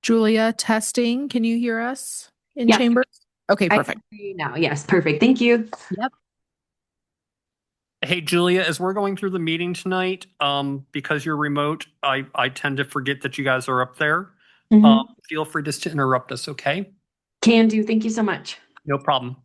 Julia, testing. Can you hear us in Yep, chambers? Okay, I can perfect. hear you now. Yes, perfect. Thank you. Yep. Hey, Julia, as we're going through the meeting tonight, because you're remote, I tend to forget that you guys are up there. Feel free just to interrupt us, okay? Can do. Thank you so much. No problem.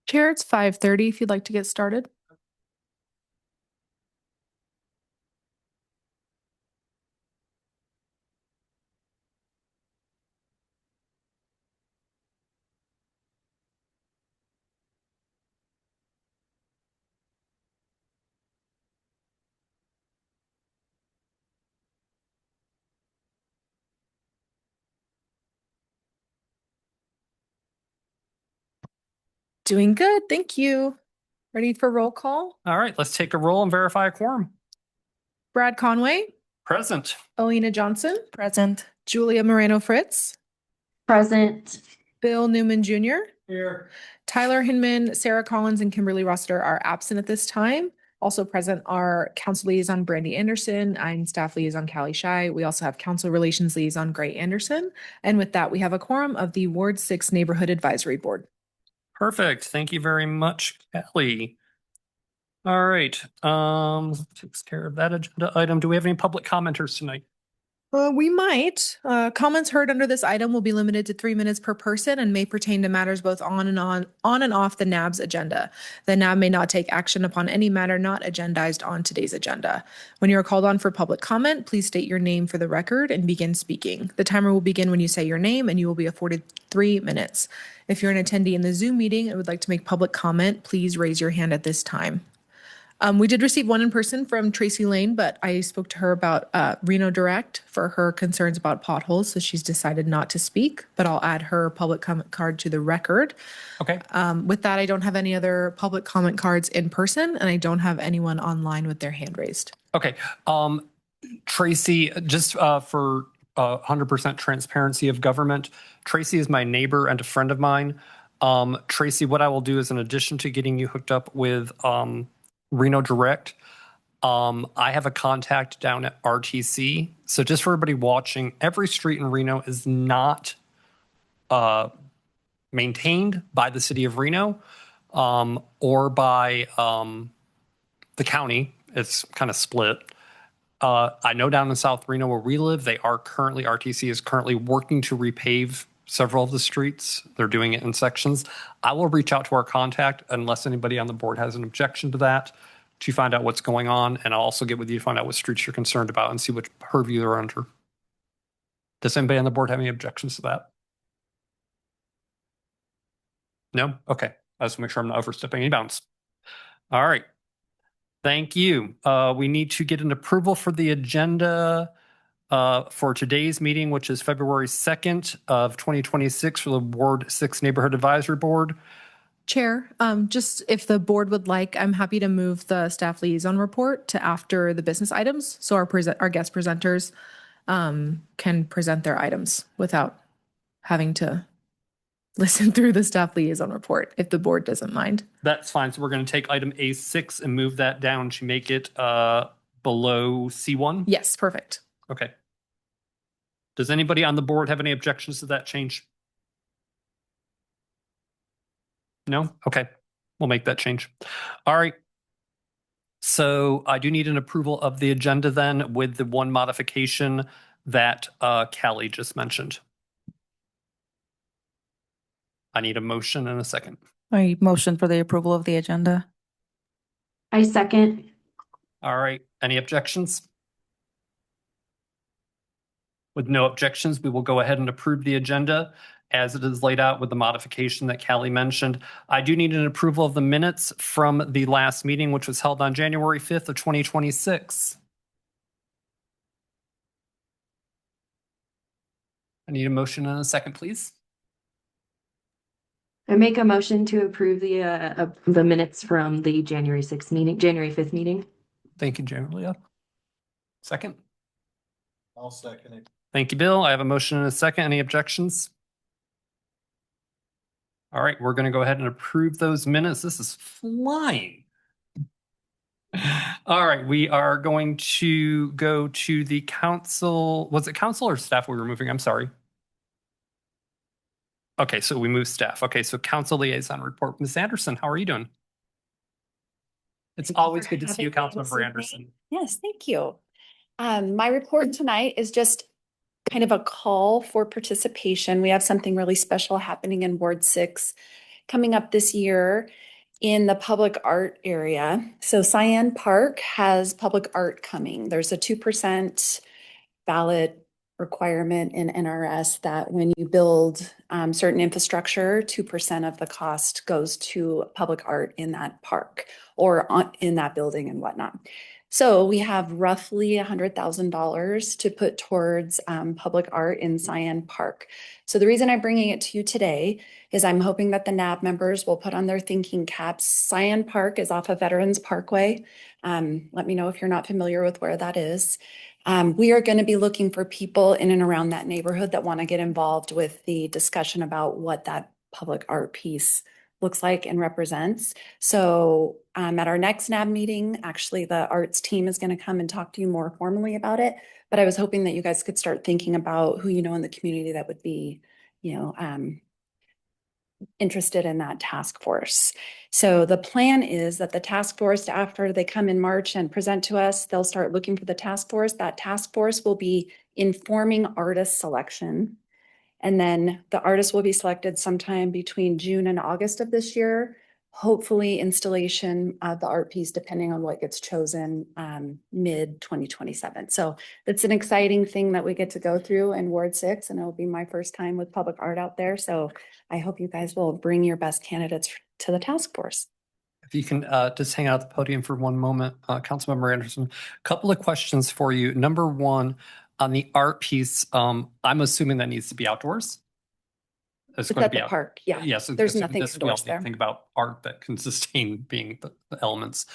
Chair, it's 5:30 if you'd like to get started. Doing good, thank you. Ready for roll call? All right, let's take a roll and verify a quorum. Brad Conway, Present. Alina Johnson, Present. Julia Moreno Fritz, Present. Bill Newman Jr., Here. Tyler Hinman, Sarah Collins, and Kimberly Rossiter are absent at this time. Also present are Council Liaison Brandy Anderson and Staff Liaison Callie Shy. We also have Council Relations Liaison Gray Anderson. And with that, we have a quorum of the Ward 6 Neighborhood Advisory Board. Perfect. Thank you very much, Kelly. All right, takes care of that agenda item. Do we have any public commenters tonight? We might. Comments heard under this item will be limited to 3 minutes per person and may pertain to matters both on and off the NAB's agenda. The NAB may not take action upon any matter not agendized on today's agenda. When you are called on for public comment, please state your name for the record and begin speaking. The timer will begin when you say your name and you will be afforded 3 minutes. If you're an attendee in the Zoom meeting and would like to make public comment, please raise your hand at this time. We did receive one in person from Tracy Lane, but I spoke to her about Reno Direct for her concerns about potholes. So she's decided not to speak, but I'll add her public comment card to the record. Okay. With that, I don't have any other public comment cards in person, and I don't have anyone online with their hand raised. Okay. Tracy, just for 100% transparency of government, Tracy is my neighbor and a friend of mine. Tracy, what I will do is, in addition to getting you hooked up with Reno Direct, I have a contact down at RTC. So just for everybody watching, every street in Reno is not maintained by the city of Reno or by the county. It's kind of split. I know down in South Reno where we live, RTC is currently working to repave several of the streets. They're doing it in sections. I will reach out to our contact, unless anybody on the board has an objection to that, to find out what's going on. And I'll also get with you to find out what streets you're concerned about and see what purview they're under. Does anybody on the board have any objections to that? No? Okay. I just want to make sure I'm not overstepping any bounds. All right. Thank you. We need to get an approval for the agenda for today's meeting, which is February 2nd of 2026 for the Ward 6 Neighborhood Advisory Board. Chair, just if the board would like, I'm happy to move the staff liaison report to after the business items. So our guest presenters can present their items without having to listen through the staff liaison report, if the board doesn't mind. That's fine. So we're going to take item A6 and move that down to make it below C1? Yes, perfect. Okay. Does anybody on the board have any objections to that change? No? Okay. We'll make that change. All right. So I do need an approval of the agenda then, with the one modification that Callie just mentioned. I need a motion and a second. I motion for the approval of the agenda. I second. All right. Any objections? With no objections, we will go ahead and approve the agenda as it is laid out with the modification that Callie mentioned. I do need an approval of the minutes from the last meeting, which was held on January 5th of 2026. I need a motion and a second, please. I make a motion to approve the minutes from the January 5th meeting. Thank you, Julia. Second. I'll second it. Thank you, Bill. I have a motion and a second. Any objections? All right, we're going to go ahead and approve those minutes. This is flying. All right, we are going to go to the council. Was it council or staff we were moving? I'm sorry. Okay, so we moved staff. Okay, so council liaison report. Ms. Anderson, how are you doing? It's always good to see you, Councilmember Anderson. Yes, thank you. My report tonight is just kind of a call for participation. We have something really special happening in Ward 6 coming up this year in the public art area. So Cyan Park has public art coming. There's a 2% ballot requirement in NRS that when you build certain infrastructure, 2% of the cost goes to public art in that park or in that building and whatnot. So we have roughly $100,000 to put towards public art in Cyan Park. So the reason I'm bringing it to you today is I'm hoping that the NAB members will put on their thinking caps. Cyan Park is off of Veterans Parkway. Let me know if you're not familiar with where that is. We are going to be looking for people in and around that neighborhood that want to get involved with the discussion about what that public art piece looks like and represents. So at our next NAB meeting, actually the arts team is going to come and talk to you more formally about it. But I was hoping that you guys could start thinking about who you know in the community that would be, interested in that task force. So the plan is that the task force, after they come in March and present to us, they'll start looking for the task force. That task force will be informing artist selection. And then the artist will be selected sometime between June and August of this year. Hopefully installation of the art piece, depending on what gets chosen, mid 2027. So it's an exciting thing that we get to go through in Ward 6, and it'll be my first time with public art out there. So I hope you guys will bring your best candidates to the task force. If you can just hang out at the podium for one moment, Councilmember Anderson, a couple of questions for you. Number one, on the art piece, I'm assuming that needs to be outdoors. It's at the park, yeah. Yes. There's so nothing this, we all indoors need to there. think about art that can sustain being the elements.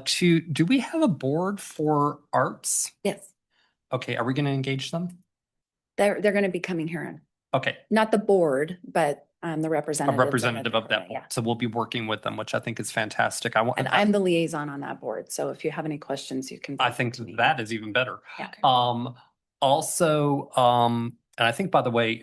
Two, do we have a board for arts? Yes, Okay, are we going to engage them? they're going to be coming here in, Okay, not the board, but the a representatives. representative of that Yeah. board. So we'll be working with them, which I think is fantastic. I want. And I'm the liaison on that board. So if you have any questions, you can. I bring them think to me. that is even better. Yeah. Also, and I think, by the way,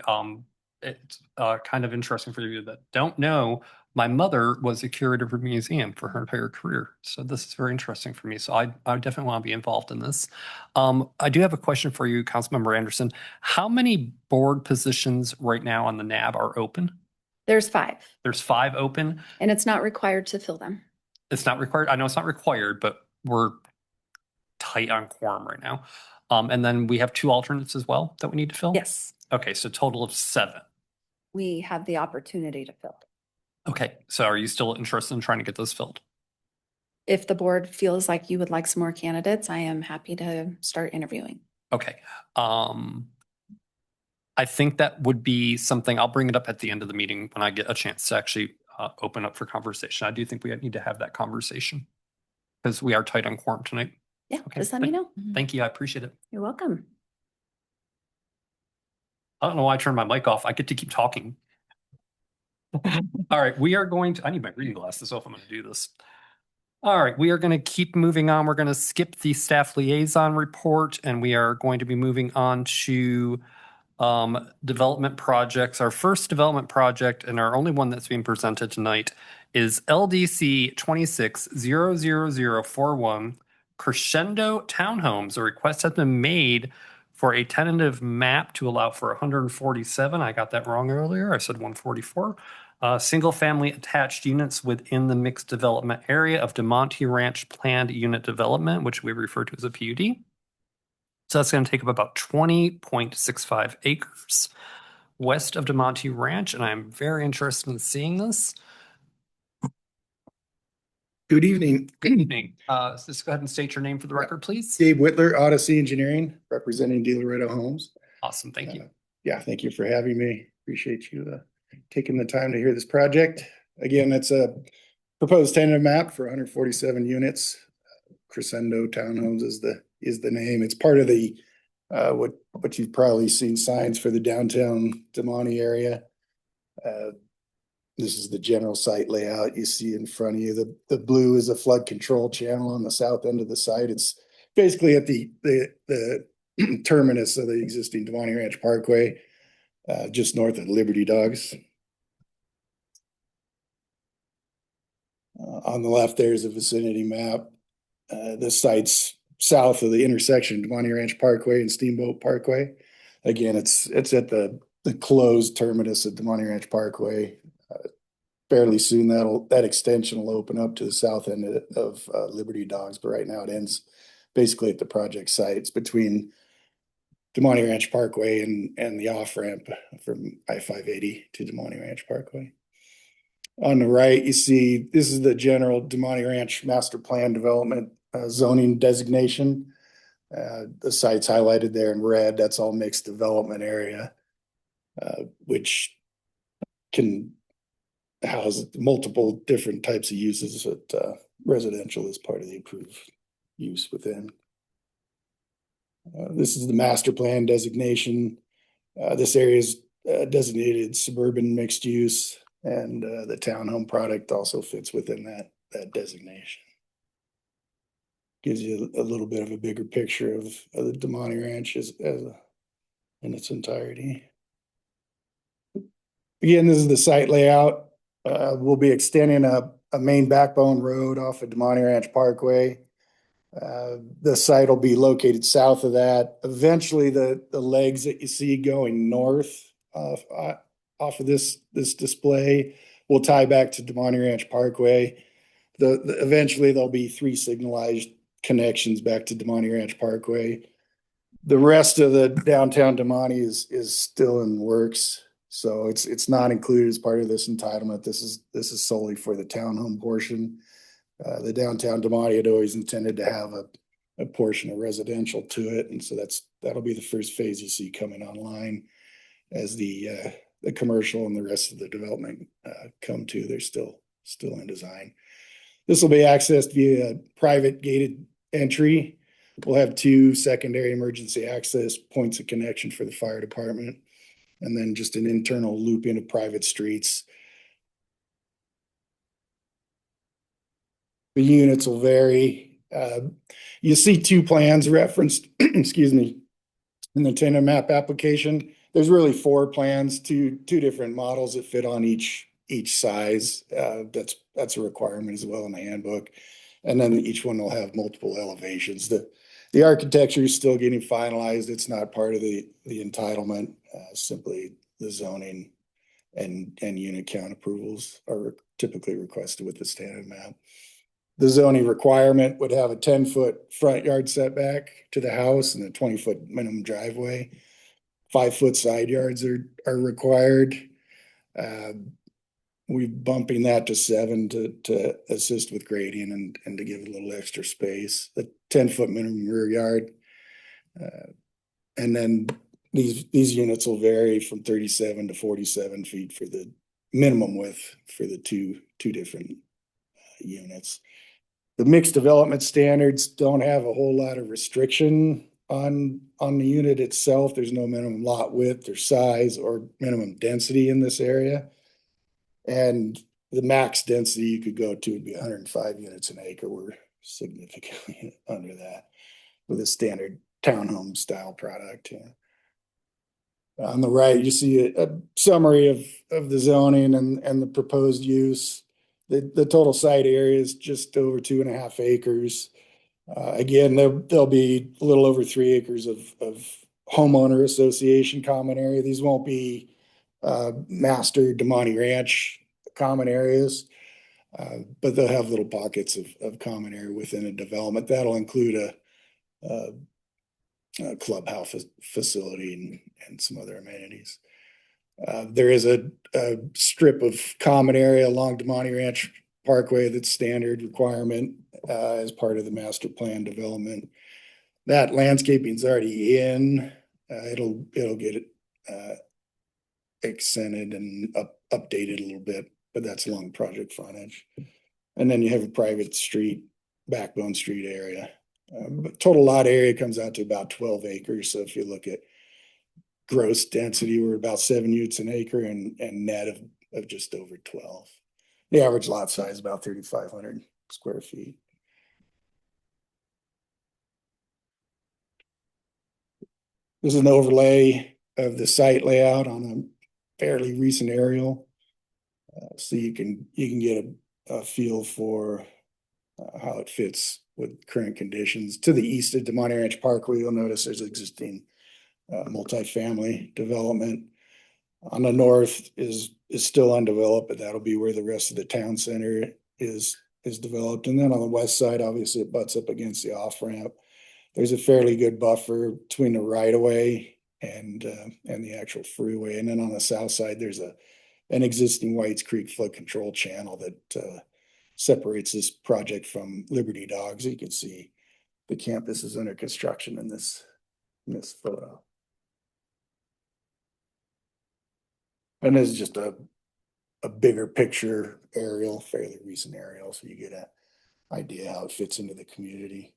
it's kind of interesting for you that don't know, my mother was a curator of a museum for her entire career. So this is very interesting for me. So I definitely want to be involved in this. I do have a question for you, Councilmember Anderson. How many board positions right now on the NAB are open? There's 5. There's 5 open. And it's not required to fill them. It's not required. I know it's not required, but we're tight on quorum right now. And then we have 2 alternates as well that we need to fill? Yes, Okay, so total of 7. we have the opportunity to fill. Okay, so are you still interested in trying to get those filled? If the board feels like you would like some more candidates, I am happy to start interviewing. Okay. I think that would be something, I'll bring it up at the end of the meeting when I get a chance to actually open up for conversation. I do think we need to have that conversation because we are tight on quorum tonight. Yeah, Okay, just let me know. Thank you. I appreciate it. You're welcome. I don't know why I turned my mic off. I get to keep talking. All right, we are going to, I need my reading glasses so if I'm going to do this. All right, we are going to keep moving on. We're going to skip the staff liaison report and we are going to be moving on to development projects. Our first development project and our only one that's being presented tonight is LDC 26-00041 Crescendo Townhomes. A request has been made for a tentative map to allow for 147. I got that wrong earlier. I said 144. Single family attached units within the mixed development area of DeMonte Ranch Planned Unit Development, which we refer to as a PUD. So that's going to take up about 20.65 acres west of DeMonte Ranch, and I'm very interested in seeing this. Good evening. Good evening. Just go ahead and state your name for the record, please. Dave Whitler, Odyssey Engineering, representing De Loretto Homes. Awesome. Thank you. Yeah, thank you for having me. Appreciate you taking the time to hear this project. Again, it's a proposed tentative map for 147 units. Crescendo Townhomes is the name. It's part of the what you've probably seen signs for the downtown DeMonte area. This is the general site layout you see in front of you. The blue is a flood control channel on the south end of the site. It's basically at the terminus of the existing DeMonte Ranch Parkway, just north of Liberty Dogs. On the left, there's a vicinity map. The site's south of the intersection of DeMonte Ranch Parkway and Steamboat Parkway. Again, it's at the closed terminus at DeMonte Ranch Parkway. Fairly soon that extension will open up to the south end of Liberty Dogs, but right now it ends basically at the project site. It's between DeMonte Ranch Parkway and the off-ramp from I-580 to DeMonte Ranch Parkway. On the right, you see this is the general DeMonte Ranch Master Plan Development zoning designation. The site's highlighted there in red. That's all mixed development area, which can house multiple different types of uses. But residential is part of the approved use within. This is the master plan designation. This area is designated suburban mixed use, and the townhome product also fits within that designation. Gives you a little bit of a bigger picture of the DeMonte Ranch in its entirety. Again, this is the site layout. We'll be extending a main backbone road off of DeMonte Ranch Parkway. The site will be located south of that. Eventually, the legs that you see going north off of this display will tie back to DeMonte Ranch Parkway. Eventually, there'll be 3 signalized connections back to DeMonte Ranch Parkway. The rest of the downtown DeMonte is still in works, so it's not included as part of this entitlement. This is solely for the townhome portion. The downtown Damani had always intended to have a portion of residential to it, and so that'll be the first phase you see coming online as the commercial and the rest of the development come to. They're still in design. This will be accessed via private gated entry. We'll have 2 secondary emergency access points of connection for the fire department, and then just an internal loop into private streets. The units will vary. You see 2 plans referenced, excuse me, in the tenant map application. There's really 4 plans, two different models that fit on each size. That's a requirement as well in the handbook. And then each one will have multiple elevations. The architecture is still getting finalized. It's not part of the entitlement. Simply the zoning and unit count approvals are typically requested with the standard map. The zoning requirement would have a 10-foot front yard setback to the house and a 20-foot minimum driveway. 5-foot side yards are required. We're bumping that to 7 to assist with grading and to give a little extra space. The 10-foot minimum rear yard. And then these units will vary from 37 to 47 feet for the minimum width for the two different units. The mixed development standards don't have a whole lot of restriction on the unit itself. There's no minimum lot width or size or minimum density in this area. And the max density you could go to would be 105 units an acre. We're significantly under that with a standard townhome style product. On the right, you see a summary of the zoning and the proposed use. The total site area is just over 2.5 acres. Again, there'll be a little over 3 acres of homeowner association common area. These won't be master Damani Ranch common areas, but they'll have little pockets of common area within a development. That'll include a clubhouse facility and some other amenities. There is a strip of common area along Damani Ranch Parkway that's standard requirement as part of the master plan development. That landscaping's already in. It'll get extended and updated a little bit, but that's along project frontage. And then you have a private street, backbone street area. But total lot area comes out to about 12 acres. So if you look at gross density, we're about 7 units an acre and net of just over 12. The average lot size is about 3,500 square feet. This is an overlay of the site layout on a fairly recent aerial. So you can get a feel for how it fits with current conditions. To the east of Damani Ranch Parkway, you'll notice there's existing multifamily development. On the north is still undeveloped, but that'll be where the rest of the town center is developed. And then on the west side, obviously it butts up against the off ramp. There's a fairly good buffer between the right of way and the actual freeway. And then on the south side, there's an existing Whites Creek flood control channel that separates this project from Liberty Dogs. You can see the campus is under construction in this photo. And this is just a bigger picture aerial, fairly recent aerial, so you get an idea how it fits into the community.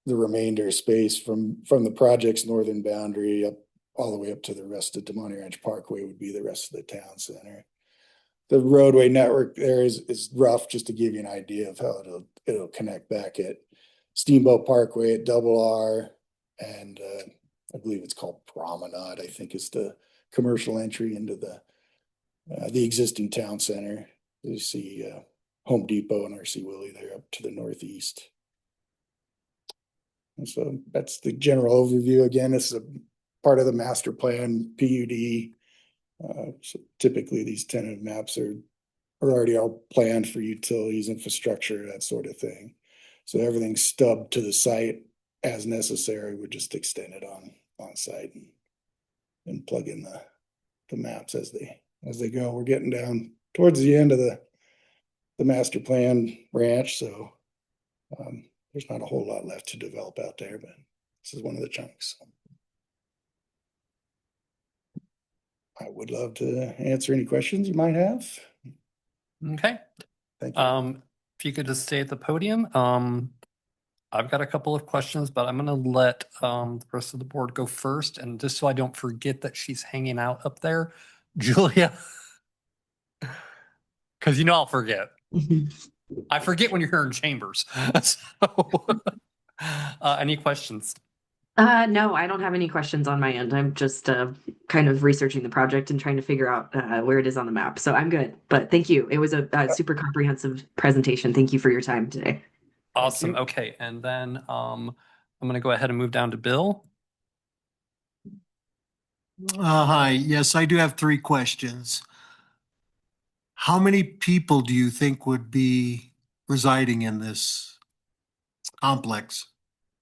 The remainder space from the project's northern boundary up all the way up to the rest of Damani Ranch Parkway would be the rest of the town center. The roadway network there is rough, just to give you an idea of how it'll connect back at Steamboat Parkway at Double R, and I believe it's called Promenade, I think is the commercial entry into the existing town center. You see Home Depot and RC Willey there up to the northeast. And so that's the general overview. Again, this is a part of the master plan PUD. So typically these tentative maps are already all planned for utilities, infrastructure, that sort of thing. So everything's stubbed to the site as necessary. We just extend it on site and plug in the maps as they go. We're getting down towards the end of the master plan ranch, so there's not a whole lot left to develop out there, but this is one of the chunks. I would love to answer any questions you might have. Okay. Thank you. If you could just stay at the podium. I've got a couple of questions, but I'm going to let the rest of the board go first. And just so I don't forget that she's hanging out up there, Julia, because I'll forget. I forget when you're here in chambers. So, any questions? No, I don't have any questions on my end. I'm just kind of researching the project and trying to figure out where it is on the map. So I'm good. But thank you. It was a super comprehensive presentation. Thank you for your time today. Awesome. Okay. And then I'm going to go ahead and move down to Bill. Hi, yes, I do have 3 questions. How many people do you think would be residing in this complex?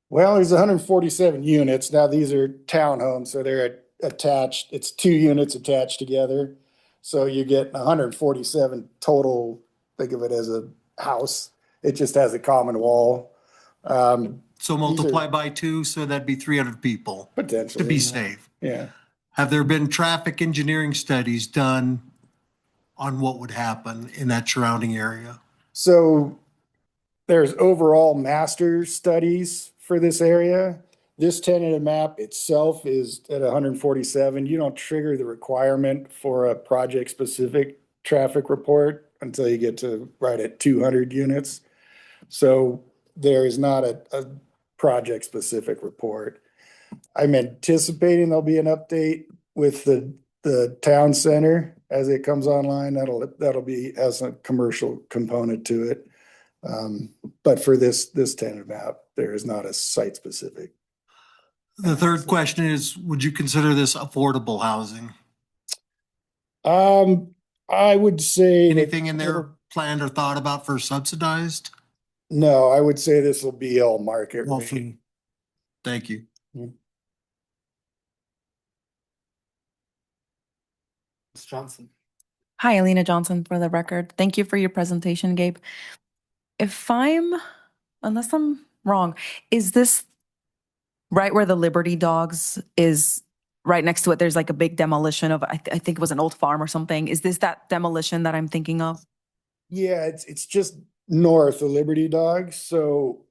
Well, there's 147 units. Now these are townhomes, so they're attached. It's 2 units attached together. So you get 147 total. Think of it as a house. It just has a common wall. So multiply by 2, so that'd be 300 people Potentially. to be safe. Yeah. Have there been traffic engineering studies done on what would happen in that surrounding area? So there's overall master studies for this area. This tentative map itself is at 147. You don't trigger the requirement for a project-specific traffic report until you get to right at 200 units. So there is not a project-specific report. I'm anticipating there'll be an update with the town center as it comes online. That'll be as a commercial component to it. But for this tentative map, there is not a site specific. The third question is, would you consider this affordable housing? I would say Anything in there planned or thought about for subsidized? no, I would say this will be all market Well, rate. thank you. Ms. Johnson. Hi, Alina Johnson for the record. Thank you for your presentation, Gabe. Unless I'm wrong, is this right where the Liberty Dogs is right next to it? There's like a big demolition of, I think it was an old farm or something. Is this that demolition that I'm thinking of? Yeah, it's just north of Liberty Dogs. So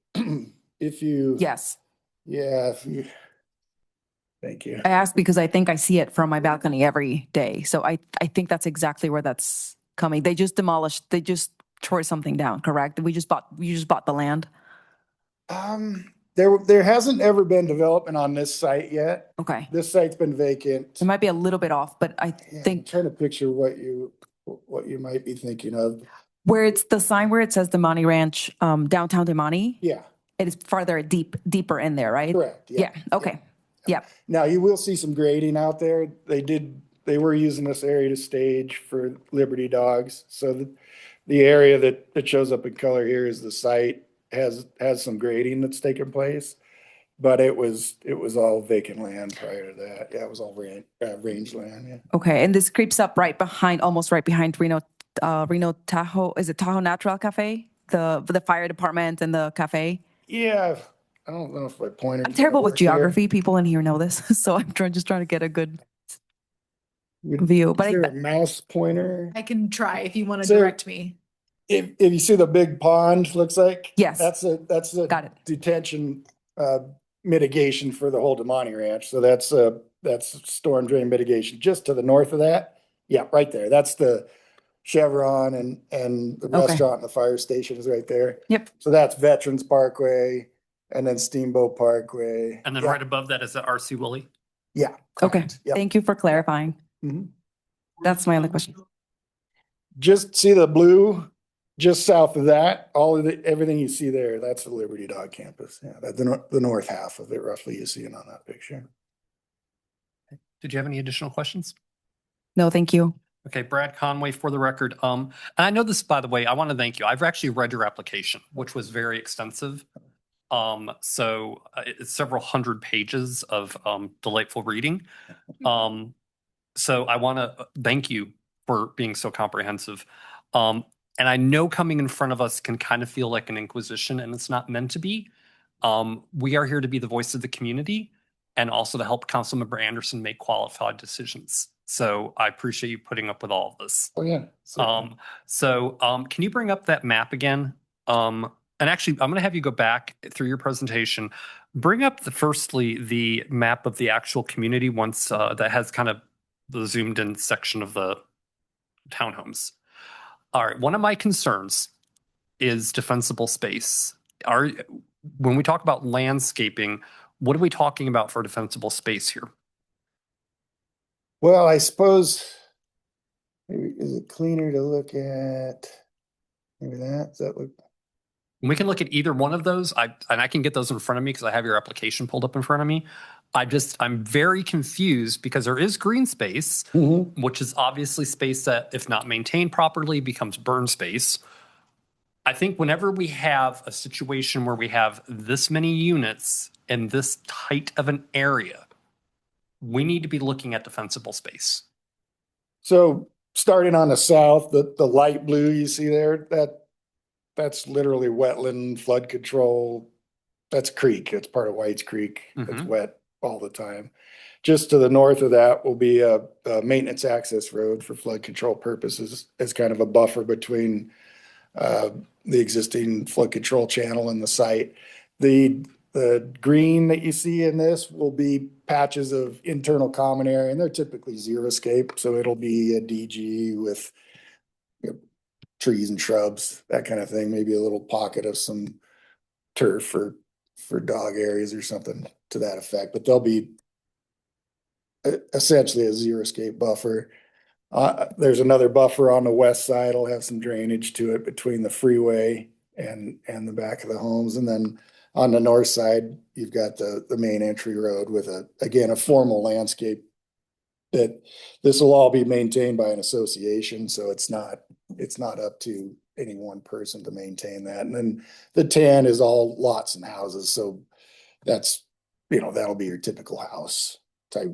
if you, Yes. yeah, thank you. I asked because I think I see it from my balcony every day. So I think that's exactly where that's coming. They just tore something down, correct? You just bought the land? There hasn't ever been development on this site yet. Okay. This site's been vacant. It might be a little bit off, but I Yeah, I'm think trying to picture what you might be thinking of. where it's the sign where it says Damani Ranch, downtown Damani, Yeah, it is farther deeper in there, right? correct. Yeah, okay. Yeah. Now you will see some grading out there. They were using this area to stage for Liberty Dogs. So the area that shows up in color here is the site has some grading that's taken place. But it was all vacant land prior to that. Yeah, it was all range land, yeah. Okay, and this creeps up almost right behind Reno Tahoe, is it Tahoe Natural Cafe? The fire department and the cafe? Yeah, I don't know if I pointed. I'm terrible with geography. People in here know this, so I'm just trying to get a good view. Is But there a mouse pointer? I can try if you want to So- direct me. If you see the big pond, looks like. Yes. That's a Got it. detention mitigation for the whole Damani Ranch. So that's storm drain mitigation. Just to the north of that, yeah, right there. That's the Chevron and the Okay. restaurant and the fire station is right there. Yep. So that's Veterans Parkway and then Steamboat Parkway. And then Yeah, right above that is the RC Willie. yeah. Okay, correct. Yep. thank you for clarifying. Mhm. That's my only question. Just see the blue, just south of that, everything you see there, that's the Liberty Dog campus. Yeah, that's the north half of it roughly you see it on that picture. Did you have any additional questions? No, thank you. Okay, Brad Conway for the record. And I know this, by the way, I want to thank you. I've actually read your application, which was very extensive. So it's several hundred pages of delightful reading. So I want to thank you for being so comprehensive. And I know coming in front of us can kind of feel like an inquisition, and it's not meant to be. We are here to be the voice of the community and also to help Councilmember Anderson make qualified decisions. So I appreciate you putting up with all of this. Oh, yeah. Can you bring up that map again? And actually, I'm going to have you go back through your presentation. Bring up firstly the map of the actual community once that has kind of the zoomed in section of the townhomes. All right. One of my concerns is defensible space. When we talk about landscaping, what are we talking about for defensible space here? Well, I suppose, maybe, is it cleaner to look at? Maybe that, does that look? We can look at either one of those. I can get those in front of me because I have your application pulled up in front of me. I'm very confused because there is green space, which is obviously space that, if not maintained properly, becomes burn space. I think whenever we have a situation where we have this many units in this tight of an area, we need to be looking at defensible space. So starting on the south, the light blue you see there, that's literally wetland flood control. That's creek. It's part of White's Creek. It's wet all the time. Just to the north of that will be a maintenance access road for flood control purposes as kind of a buffer between the existing flood control channel and the site. The green that you see in this will be patches of internal common area, and they're typically zero scape. So it'll be a DG with, you know, trees and shrubs, that kind of thing. Maybe a little pocket of some turf for dog areas or something to that effect. But they'll be essentially a zero escape buffer. There's another buffer on the west side. It'll have some drainage to it between the freeway and the back of the homes. And then on the north side, you've got the main entry road with a formal landscape that this will all be maintained by an association. So it's not up to any one person to maintain that. And then the tan is all lots and houses. So that's, that'll be your typical house type.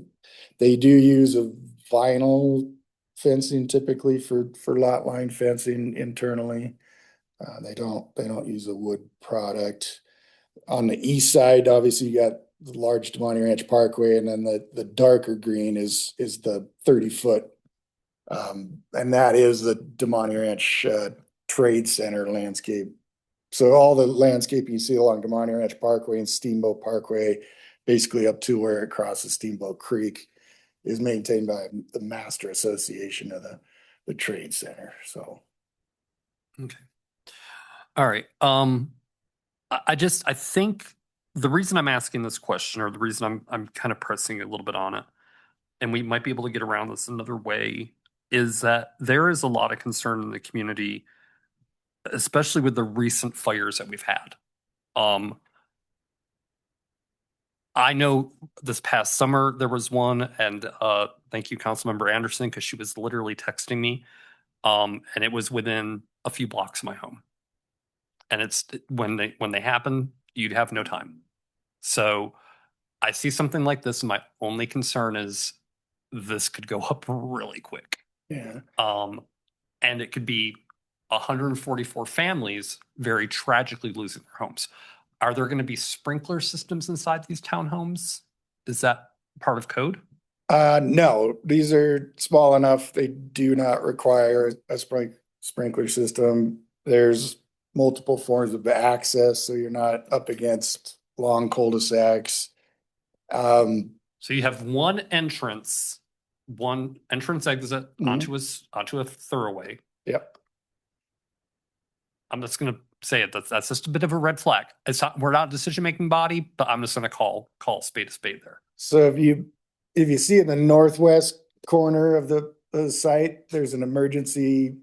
They do use a vinyl fencing typically for lot line fencing internally. They don't use a wood product. On the east side, obviously you got the large Demonte Ranch Parkway, and then the darker green is the 30-foot. And that is the Demonte Ranch Trade Center landscape. So all the landscaping you see along Demonte Ranch Parkway and Steamboat Parkway, basically up to where it crosses Steamboat Creek, is maintained by the master association of the Trade Center. So. Okay. All right. I think the reason I'm asking this question, or the reason I'm kind of pressing a little bit on it, and we might be able to get around this another way, is that there is a lot of concern in the community, especially with the recent fires that we've had. I know this past summer there was one, and thank you, Councilmember Anderson, because she was literally texting me, and it was within a few blocks of my home. And it's when they happen, you'd have no time. So I see something like this, and my only concern is this could go up really quick. Yeah. And it could be 144 families very tragically losing their homes. Are there going to be sprinkler systems inside these townhomes? Is that part of code? No, these are small enough. They do not require a sprinkler system. There's multiple forms of access, so you're not up against long cul-de-sacs. So you have one entrance exit onto a thoroughway. Yep. I'm just going to say it. That's just a bit of a red flag. We're not a decision-making body, but I'm just going to call spade a spade there. So if you see in the northwest corner of the site, there's an emergency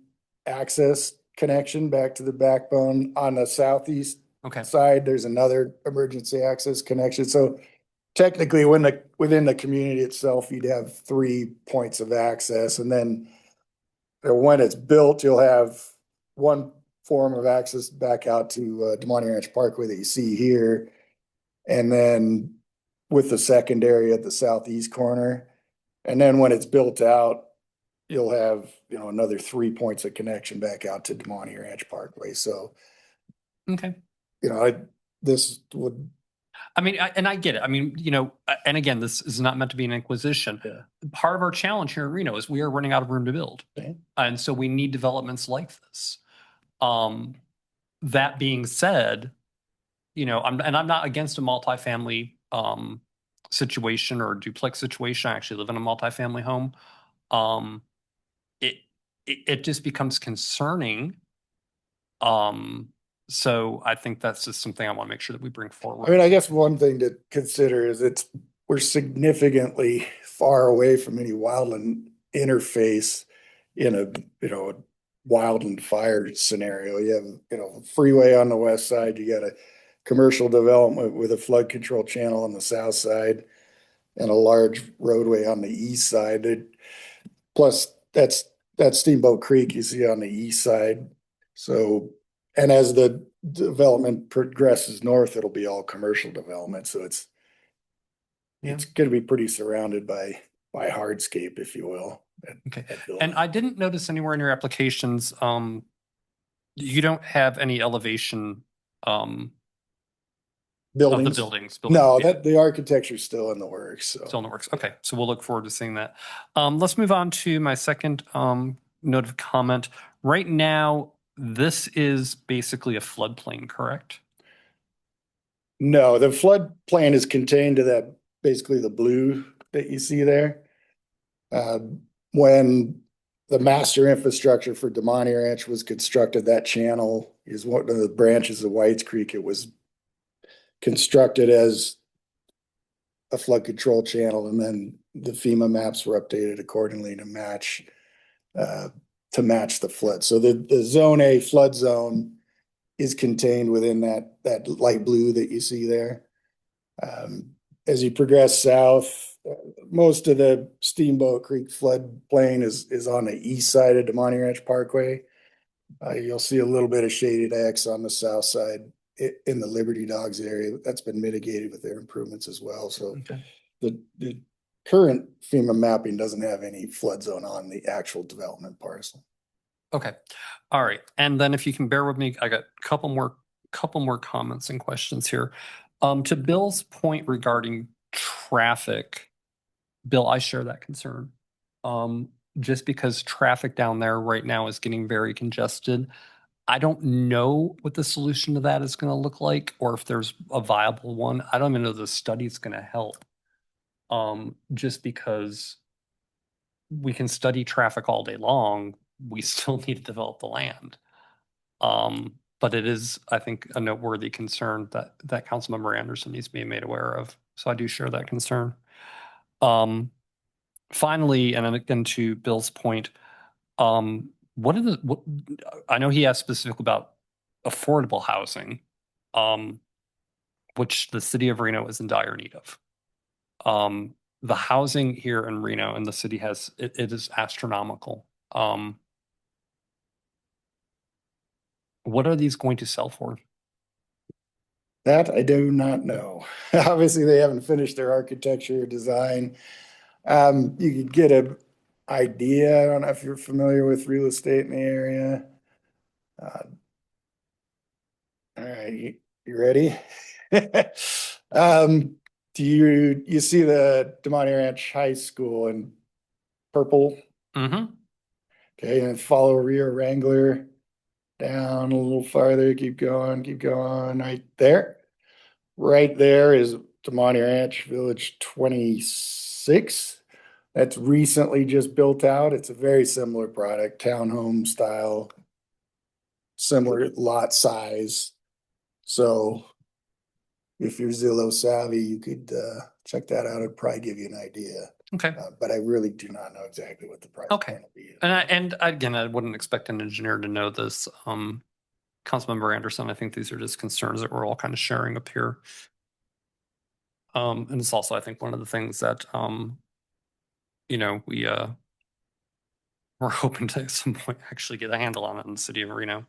access connection back to the backbone. On the southeast side, there's another emergency access connection. So technically, within the community itself, you'd have 3 points of access, and then when it's built, you'll have one form of access back out to Demonte Ranch Parkway that you see here, and then with the secondary at the southeast corner. And then when it's built out, you'll have, another 3 points of connection back out to Demonte Ranch Parkway. So, Okay. this would, I mean, and I get it. I mean, and again, this is not meant to be an inquisition. Yeah. Part of our challenge here in Reno is we are running out of room to build. Okay. And so we need developments like this. That being said, I'm not against a multifamily situation or a duplex situation. I actually live in a multifamily home. It just becomes concerning. So I think that's just something I want to make sure that we bring forward. I mean, I guess one thing to consider is we're significantly far away from any wildland interface in a, wildland fire scenario. You have, a freeway on the west side, you got a commercial development with a flood control channel on the south side and a large roadway on the east side. Plus that's Steamboat Creek you see on the east side. So, and as the development progresses north, it'll be all commercial development. So it's going to be pretty surrounded by hardscape, if you will. Okay. And I didn't notice anywhere in your applications, you don't have any elevation buildings. Of the buildings. No, the architecture's still in the works. So. Still in the works. Okay, so we'll look forward to seeing that. Let's move on to my second note of comment. Right now, this is basically a floodplain, correct? No, the floodplain is contained to that, basically the blue that you see there. When the master infrastructure for Demonte Ranch was constructed, that channel is one of the branches of Whites Creek. It was constructed as a flood control channel, and then the FEMA maps were updated accordingly to match the flood. So the zone A flood zone is contained within that light blue that you see there. As you progress south, most of the Steamboat Creek floodplain is on the east side of Demonte Ranch Parkway. You'll see a little bit of shaded X on the south side in the Liberty Dogs area. That's been mitigated with their improvements as well. So okay. The current FEMA mapping doesn't have any flood zone on the actual development parcel. Okay. All right. And then if you can bear with me, I got a couple more comments and questions here. To Bill's point regarding traffic, Bill, I share that concern. Just because traffic down there right now is getting very congested. I don't know what the solution to that is going to look like, or if there's a viable one. I don't even know the study's going to help. Just because we can study traffic all day long, we still need to develop the land. But it is, I think, a noteworthy concern that Councilmember Anderson needs to be made aware of. So I do share that concern. Finally, and then again to Bill's point, what I know he asked specifically about affordable housing, which the city of Reno is in dire need of. The housing here in Reno and the city it is astronomical. What are these going to sell for? That I do not know. Obviously, they haven't finished their architecture design. You could get an idea. I don't know if you're familiar with real estate in the area. All right, you ready? Do you see the Demonte Ranch High School in purple? Mm-hmm. Okay, and follow Rio Wrangler down a little farther. Keep going, right there. Right there is Demonte Ranch Village 26. That's recently just built out. It's a very similar product, townhome style, similar lot size. So if you're Zillow savvy, you could check that out. It'd probably give you an idea. Okay. But I really do not know exactly what the price Okay. will be. And again, I wouldn't expect an engineer to know this. Councilmember Anderson, I think these are just concerns that we're all kind of sharing up here. And it's also, I think, one of the things that we're hoping to at some point actually get a handle on it in the city of Reno.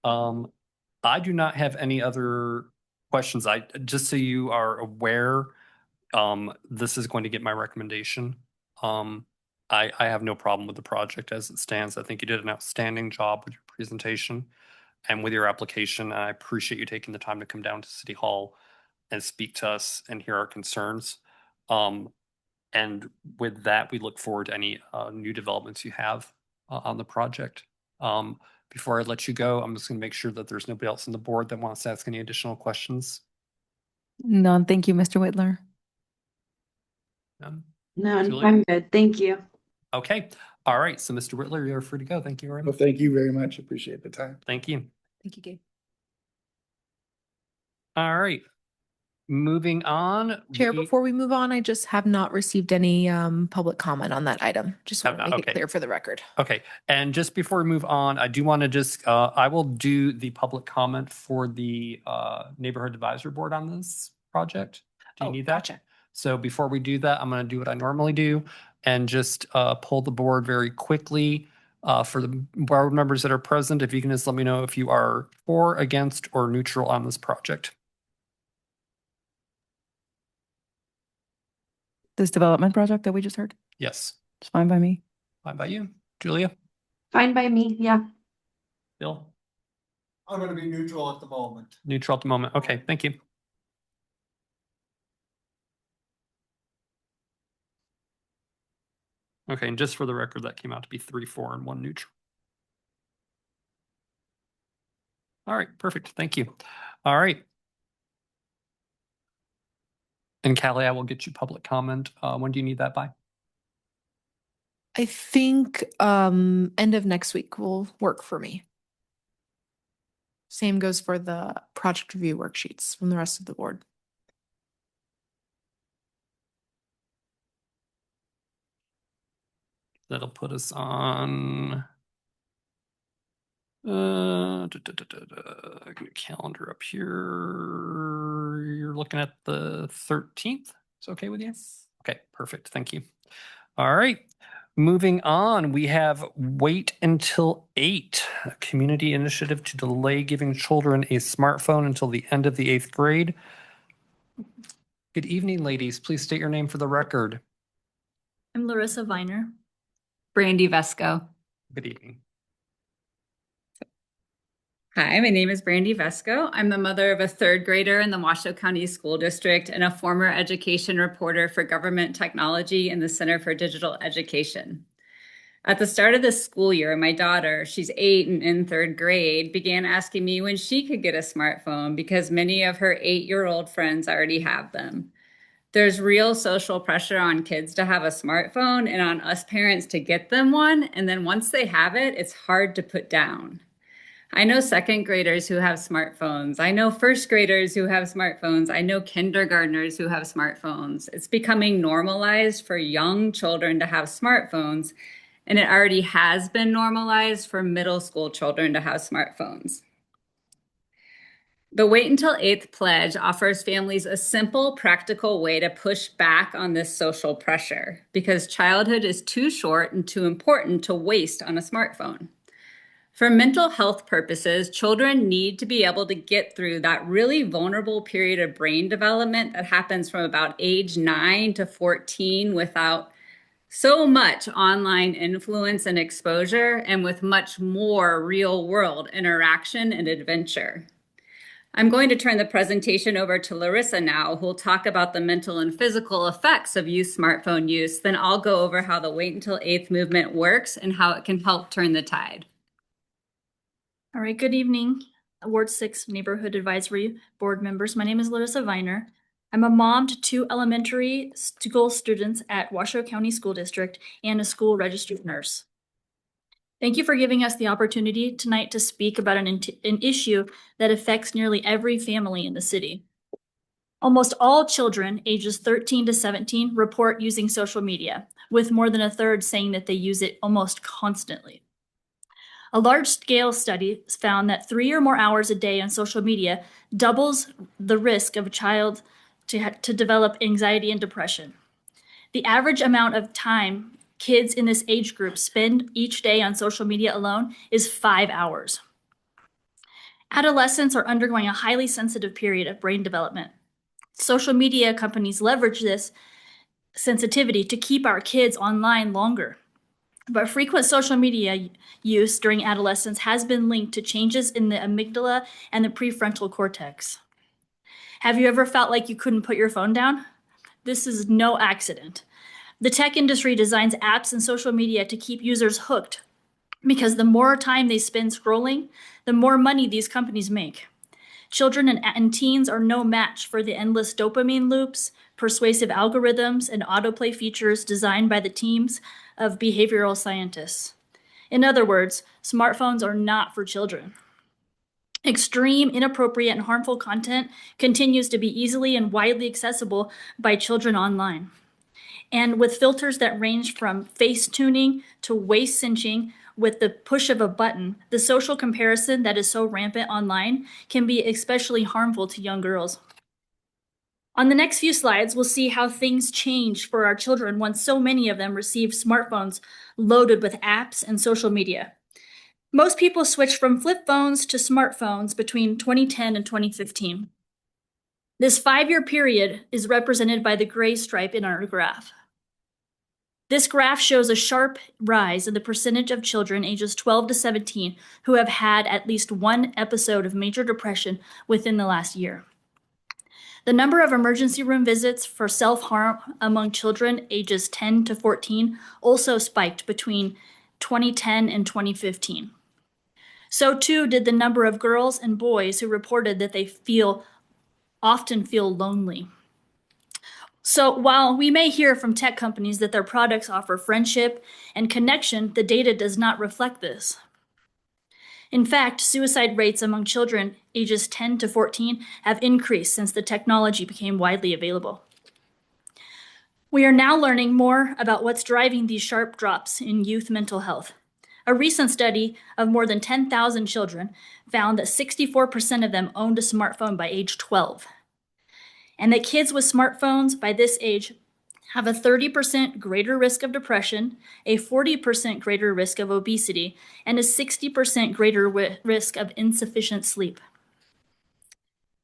I do not have any other questions. Just so you are aware, this is going to get my recommendation. I have no problem with the project as it stands. I think you did an outstanding job with your presentation and with your application. And I appreciate you taking the time to come down to City Hall and speak to us and hear our concerns. And with that, we look forward to any new developments you have on the project. Before I let you go, I'm just going to make sure that there's nobody else on the board that wants to ask any additional questions. None. Thank you, Mr. Whitler. None? No, Julie? I'm good. Thank you. Okay. All right. So, Mr. Whitler, you're free to go. Thank you very Well, much. thank you very much. Appreciate the time. Thank you. Thank you, Gabe. All right. Moving on. Chair, before we move on, I just have not received any public comment on that item. Just want to make okay. it clear for the record. Okay. And just before we move on, I do want to just, I will do the public comment for the Neighborhood Advisory Board on this project. Do you need that? Gotcha. So before we do that, I'm going to do what I normally do and just pull the board very quickly. For the board members that are present, if you can just let me know if you are for, against, or neutral on this project. This development project that we just heard, Yes. it's fine by me. Fine by you. Julia? Fine by me. Yeah. Bill? I'm going to be neutral at the moment. Neutral at the moment. Okay, thank you. Okay, and just for the record, that came out to be 3-4 and 1 neutral. All right, perfect. Thank you. All right. And Callie, I will get you public comment. When do you need that by? I think end of next week will work for me. Same goes for the project review worksheets from the rest of the board. That'll put us on calendar up here. You're looking at the 13th. It's okay with you? Okay, perfect. Thank you. All right. Moving on, we have Wait Until 8, a community initiative to delay giving children a smartphone until the end of the 8th grade. Good evening, ladies. Please state your name for the record. I'm Larissa Viner. Brandy Vesco. Good evening. Hi, my name is Brandy Vesco. I'm the mother of a third grader in the Washoe County School District and a former education reporter for government technology in the Center for Digital Education. At the start of this school year, my daughter, she's 8 and in third grade, began asking me when she could get a smartphone because many of her 8-year-old friends already have them. There's real social pressure on kids to have a smartphone and on us parents to get them one. And then once they have it, it's hard to put down. I know second graders who have smartphones. I know first graders who have smartphones. I know kindergartners who have smartphones. It's becoming normalized for young children to have smartphones, and it already has been normalized for middle school children to have smartphones. The Wait Until 8th pledge offers families a simple, practical way to push back on this social pressure because childhood is too short and too important to waste on a smartphone. For mental health purposes, children need to be able to get through that really vulnerable period of brain development that happens from about age 9 to 14 without so much online influence and exposure and with much more real world interaction and adventure. I'm going to turn the presentation over to Larissa now, who will talk about the mental and physical effects of youth smartphone use. Then I'll go over how the Wait Until 8th movement works and how it can help turn the tide. All right, good evening, Ward 6 Neighborhood Advisory Board members. My name is Larissa Viner. I'm a mom to 2 elementary school students at Washoe County School District and a school registered nurse. Thank you for giving us the opportunity tonight to speak about an issue that affects nearly every family in the city. Almost all children ages 13 to 17 report using social media, with more than a third saying that they use it almost constantly. A large-scale study found that 3 or more hours a day on social media doubles the risk of a child to develop anxiety and depression. The average amount of time kids in this age group spend each day on social media alone is 5 hours. Adolescents are undergoing a highly sensitive period of brain development. Social media companies leverage this sensitivity to keep our kids online longer. But frequent social media use during adolescence has been linked to changes in the amygdala and the prefrontal cortex. Have you ever felt like you couldn't put your phone down? This is no accident. The tech industry designs apps and social media to keep users hooked because the more time they spend scrolling, the more money these companies make. Children and teens are no match for the endless dopamine loops, persuasive algorithms, and autoplay features designed by the teams of behavioral scientists. In other words, smartphones are not for children. Extreme, inappropriate, and harmful content continues to be easily and widely accessible by children online. And with filters that range from face tuning to waist cinching with the push of a button, the social comparison that is so rampant online can be especially harmful to young girls. On the next few slides, we'll see how things change for our children once so many of them receive smartphones loaded with apps and social media. Most people switched from flip phones to smartphones between 2010 and 2015. This 5-year period is represented by the gray stripe in our graph. This graph shows a sharp rise in the percentage of children ages 12 to 17 who have had at least one episode of major depression within the last year. The number of emergency room visits for self-harm among children ages 10 to 14 also spiked between 2010 and 2015. So too did the number of girls and boys who reported that they often feel lonely. So while we may hear from tech companies that their products offer friendship and connection, the data does not reflect this. In fact, suicide rates among children ages 10 to 14 have increased since the technology became widely available. We are now learning more about what's driving these sharp drops in youth mental health. A recent study of more than 10,000 children found that 64% of them owned a smartphone by age 12. And that kids with smartphones by this age have a 30% greater risk of depression, a 40% greater risk of obesity, and a 60% greater risk of insufficient sleep.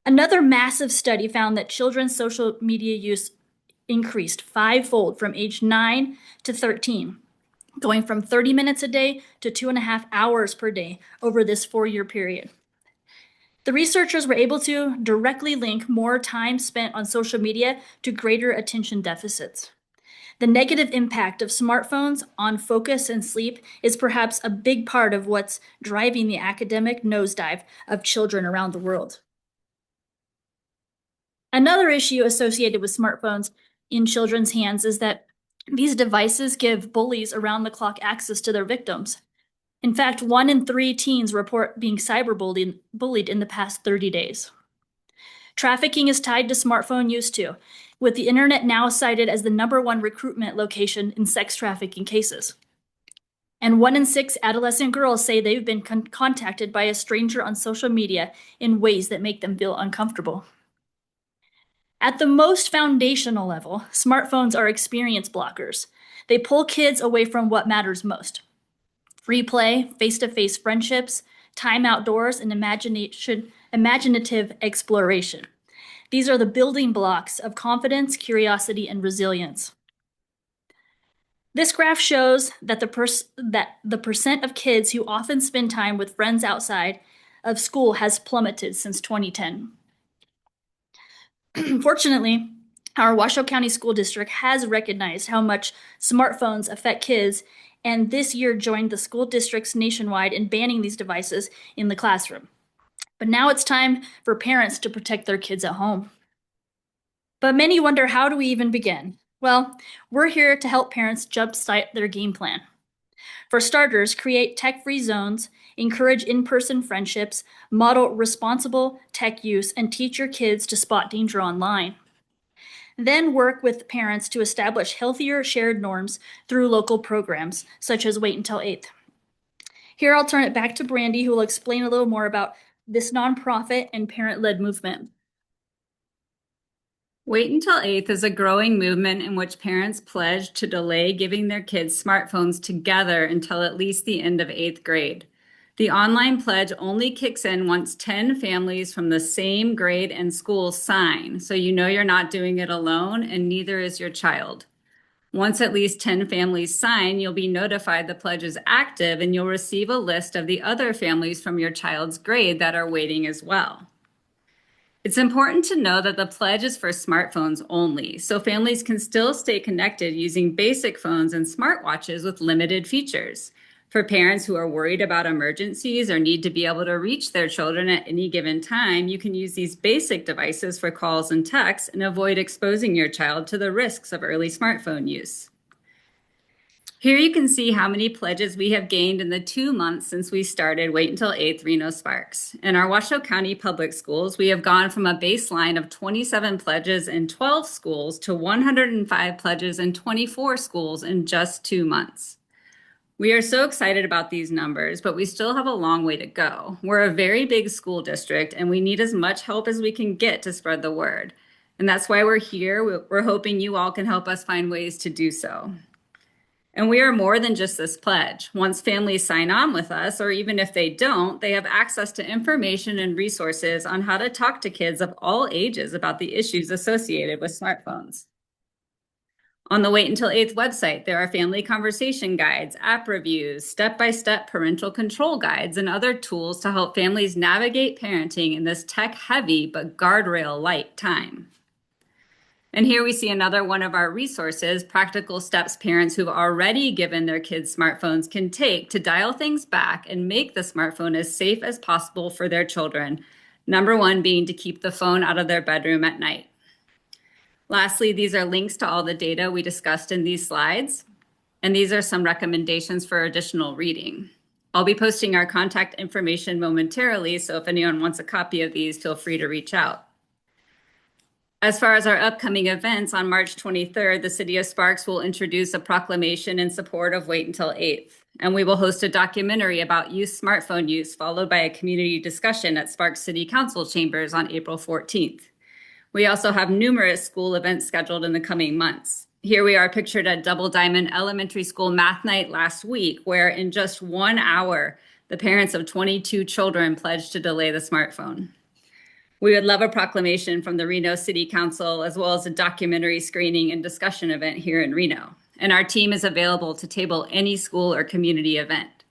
Another massive study found that children's social media use increased 5-fold from age 9 to 13, going from 30 minutes a day to 2.5 hours per day over this 4-year period. The researchers were able to directly link more time spent on social media to greater attention deficits. The negative impact of smartphones on focus and sleep is perhaps a big part of what's driving the academic nosedive of children around the world. Another issue associated with smartphones in children's hands is that these devices give bullies around the clock access to their victims. In fact, 1 in 3 teens report being cyberbullied in the past 30 days. Trafficking is tied to smartphone use too, with the internet now cited as the #1 recruitment location in sex trafficking cases. And 1 in 6 adolescent girls say they've been contacted by a stranger on social media in ways that make them feel uncomfortable. At the most foundational level, smartphones are experience blockers. They pull kids away from what matters most. Free play, face-to-face friendships, time outdoors, and imaginative exploration. These are the building blocks of confidence, curiosity, and resilience. This graph shows that the percent of kids who often spend time with friends outside of school has plummeted since 2010. Fortunately, our Washoe County School District has recognized how much smartphones affect kids, and this year joined the school districts nationwide in banning these devices in the classroom. But now it's time for parents to protect their kids at home. But many wonder, how do we even begin? Well, we're here to help parents jumpstart their game plan. For starters, create tech-free zones, encourage in-person friendships, model responsible tech use, and teach your kids to spot danger online. Then work with parents to establish healthier shared norms through local programs, such as Wait Until 8th. Here I'll turn it back to Brandy, who will explain a little more about this nonprofit and parent-led movement. Wait Until 8th is a growing movement in which parents pledge to delay giving their kids smartphones together until at least the end of 8th grade. The online pledge only kicks in once 10 families from the same grade and school sign, so you know you're not doing it alone and neither is your child. Once at least 10 families sign, you'll be notified the pledge is active and you'll receive a list of the other families from your child's grade that are waiting as well. It's important to know that the pledge is for smartphones only, so families can still stay connected using basic phones and smartwatches with limited features. For parents who are worried about emergencies or need to be able to reach their children at any given time, you can use these basic devices for calls and texts and avoid exposing your child to the risks of early smartphone use. Here you can see how many pledges we have gained in the 2 months since we started Wait Until 8th Reno Sparks. In our Washoe County Public Schools, we have gone from a baseline of 27 pledges in 12 schools to 105 pledges in 24 schools in just 2 months. We are so excited about these numbers, but we still have a long way to go. We're a very big school district, and we need as much help as we can get to spread the word. And that's why we're here. We're hoping you all can help us find ways to do so. And we are more than just this pledge. Once families sign on with us, or even if they don't, they have access to information and resources on how to talk to kids of all ages about the issues associated with smartphones. On the Wait Until 8th website, there are family conversation guides, app reviews, step-by-step parental control guides, and other tools to help families navigate parenting in this tech-heavy but guardrail-light time. And here we see another one of our resources, practical steps parents who've already given their kids smartphones can take to dial things back and make the smartphone as safe as possible for their children. Number one being to keep the phone out of their bedroom at night. Lastly, these are links to all the data we discussed in these slides, and these are some recommendations for additional reading. I'll be posting our contact information momentarily, so if anyone wants a copy of these, feel free to reach out. As far as our upcoming events, on March 23rd, the City of Sparks will introduce a proclamation in support of Wait Until 8th, and we will host a documentary about youth smartphone use, followed by a community discussion at Sparks City Council chambers on April 14th. We also have numerous school events scheduled in the coming months. Here we are pictured at Double Diamond Elementary School Math Night last week, where in just 1 hour, the parents of 22 children pledged to delay the smartphone. We would love a proclamation from the Reno City Council, as well as a documentary screening and discussion event here in Reno. And our team is available to table any school or community event.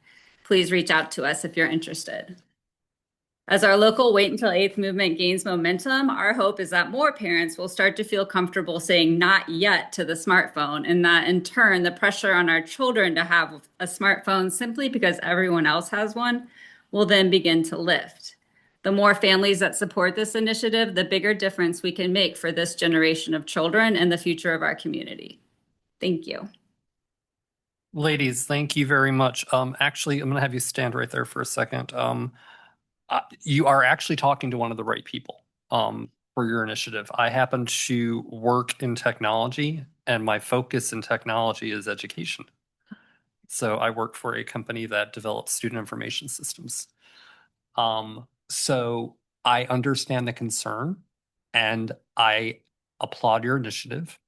Please reach out to us if you're interested. As our local Wait Until 8th movement gains momentum, our hope is that more parents will start to feel comfortable saying not yet to the smartphone, and that in turn, the pressure on our children to have a smartphone simply because everyone else has one will then begin to lift. The more families that support this initiative, the bigger difference we can make for this generation of children and the future of our community. Thank you. Ladies, thank you very much. Actually, I'm going to have you stand right there for a second. You are actually talking to one of the right people for your initiative. I happen to work in technology, and my focus in technology is education. So I work for a company that develops student information systems. So I understand the concern, and I applaud your initiative.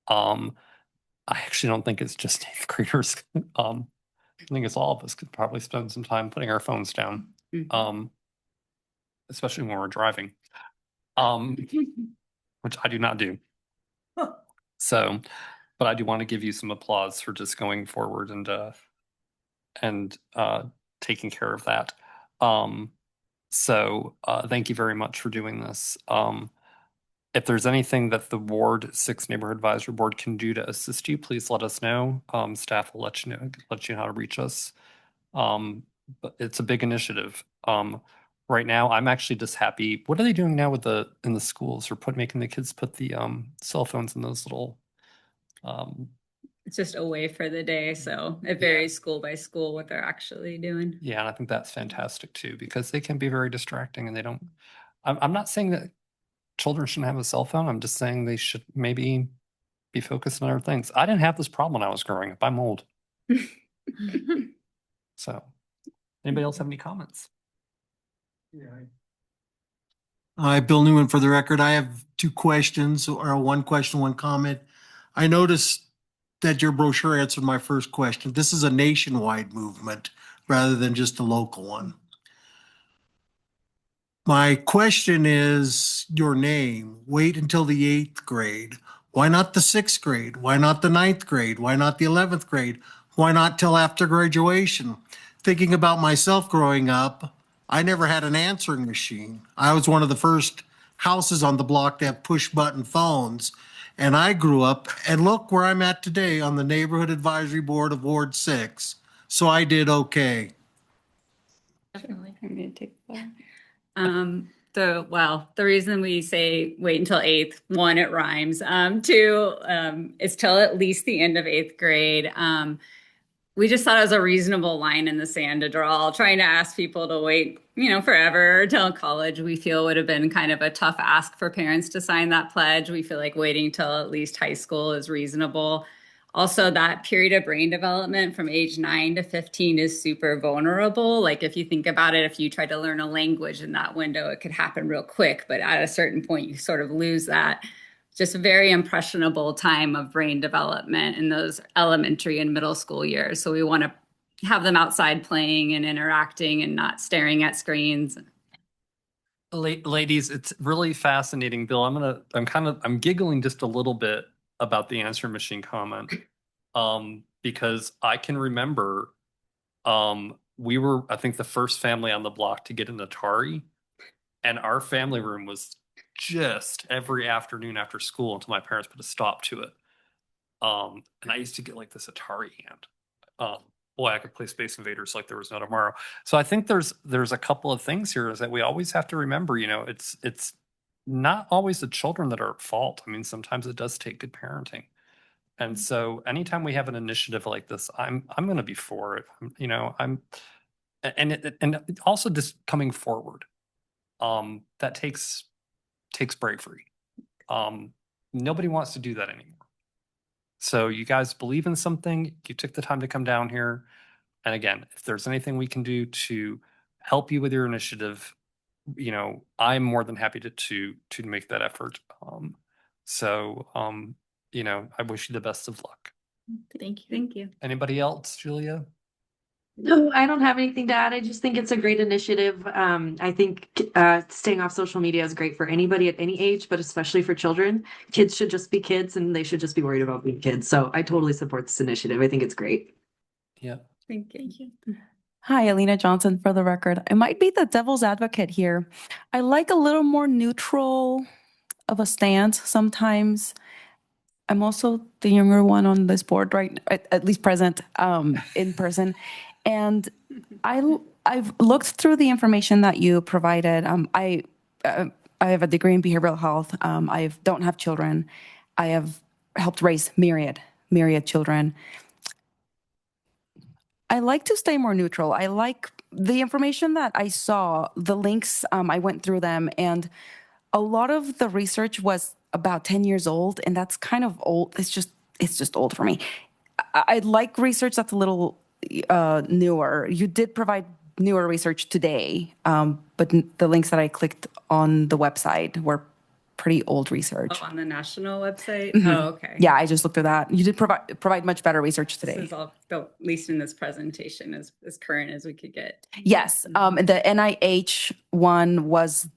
I actually don't think it's just 8th graders. I think it's all of us could probably spend some time putting our phones down, especially when we're driving, which I do not do. So, but I do want to give you some applause for just going forward and taking care of that. So thank you very much for doing this. If there's anything that the Ward 6 Neighborhood Advisory Board can do to assist you, please let us know. Staff will let you know how to reach us. But it's a big initiative. Right now, I'm actually just happy. What are they doing now with in the schools? Or making the kids put the cell phones in those little. It's just away for the day, so it varies school by school what they're actually doing. Yeah, and I think that's fantastic too, because they can be very distracting, and they don't. I'm not saying that children shouldn't have a cell phone. I'm just saying they should maybe be focused on other things. I didn't have this problem when I was growing up. I'm old. So, anybody else have any comments? Hi, Bill Newman for the record. I have 2 questions, or 1 question, 1 comment. I noticed that your brochure answered my first question. This is a nationwide movement rather than just a local one. My question is your name, Wait Until the 8th grade. Why not the 6th grade? Why not the 9th grade? Why not the 11th grade? Why not till after graduation? Thinking about myself growing up, I never had an answering machine. I was one of the first houses on the block to have push button phones. And I grew up, and look where I'm at today on the Neighborhood Advisory Board of Ward 6. So I did okay. Definitely. I'm gonna take that. The reason we say wait until 8th, one, it rhymes. Two, it's till at least the end of 8th grade. We just thought it was a reasonable line in the sand to draw. Trying to ask people to wait, forever till college, we feel would have been kind of a tough ask for parents to sign that pledge. We feel like waiting till at least high school is reasonable. Also, that period of brain development from age 9 to 15 is super vulnerable. Like if you think about it, if you try to learn a language in that window, it could happen real quick. But at a certain point, you sort of lose that. Just a very impressionable time of brain development in those elementary and middle school years. So we want to have them outside playing and interacting and not staring at screens. Ladies, it's really fascinating, Bill. I'm giggling just a little bit about the answer machine comment. Because I can remember we were, I think, the first family on the block to get an Atari, and our family room was just every afternoon after school until my parents put a stop to it. And I used to get like this Atari hand. Boy, I could play Space Invaders like there was no tomorrow. So I think there's a couple of things here is that we always have to remember, it's not always the children that are at fault. I mean, sometimes it does take good parenting. And so anytime we have an initiative like this, I'm going to be for it. And also just coming forward, that takes bravery. Nobody wants to do that anymore. So you guys believe in something, you took the time to come down here. And again, if there's anything we can do to help you with your initiative, I'm more than happy to make that effort. I wish you the best of luck. Thank you. Thank you. Anybody else, Julia? No, I don't have anything to add. I just think it's a great initiative. I think staying off social media is great for anybody at any age, but especially for children. Kids should just be kids and they should just be worried about being kids. So I totally support this initiative. I think it's great. Yeah. Thank you. Hi, Alina Johnson for the record. I might be the devil's advocate here. I like a little more neutral of a stance sometimes. I'm also the younger one on this board, right? At least present in person. And I've looked through the information that you provided. I have a degree in behavioral health. I don't have children. I have helped raise myriad children. I like to stay more neutral. I like the information that I saw, the links, I went through them, and a lot of the research was about 10 years old, and that's kind of old. It's just old for me. I like research that's a little newer. You did provide newer research today, but the links that I clicked on the website were pretty old research. On the national website? Mhm. Oh, okay. Yeah, I just looked at that. You did provide much better research This today. is all, at least in this presentation, as current as we could get. Yes, the NIH one was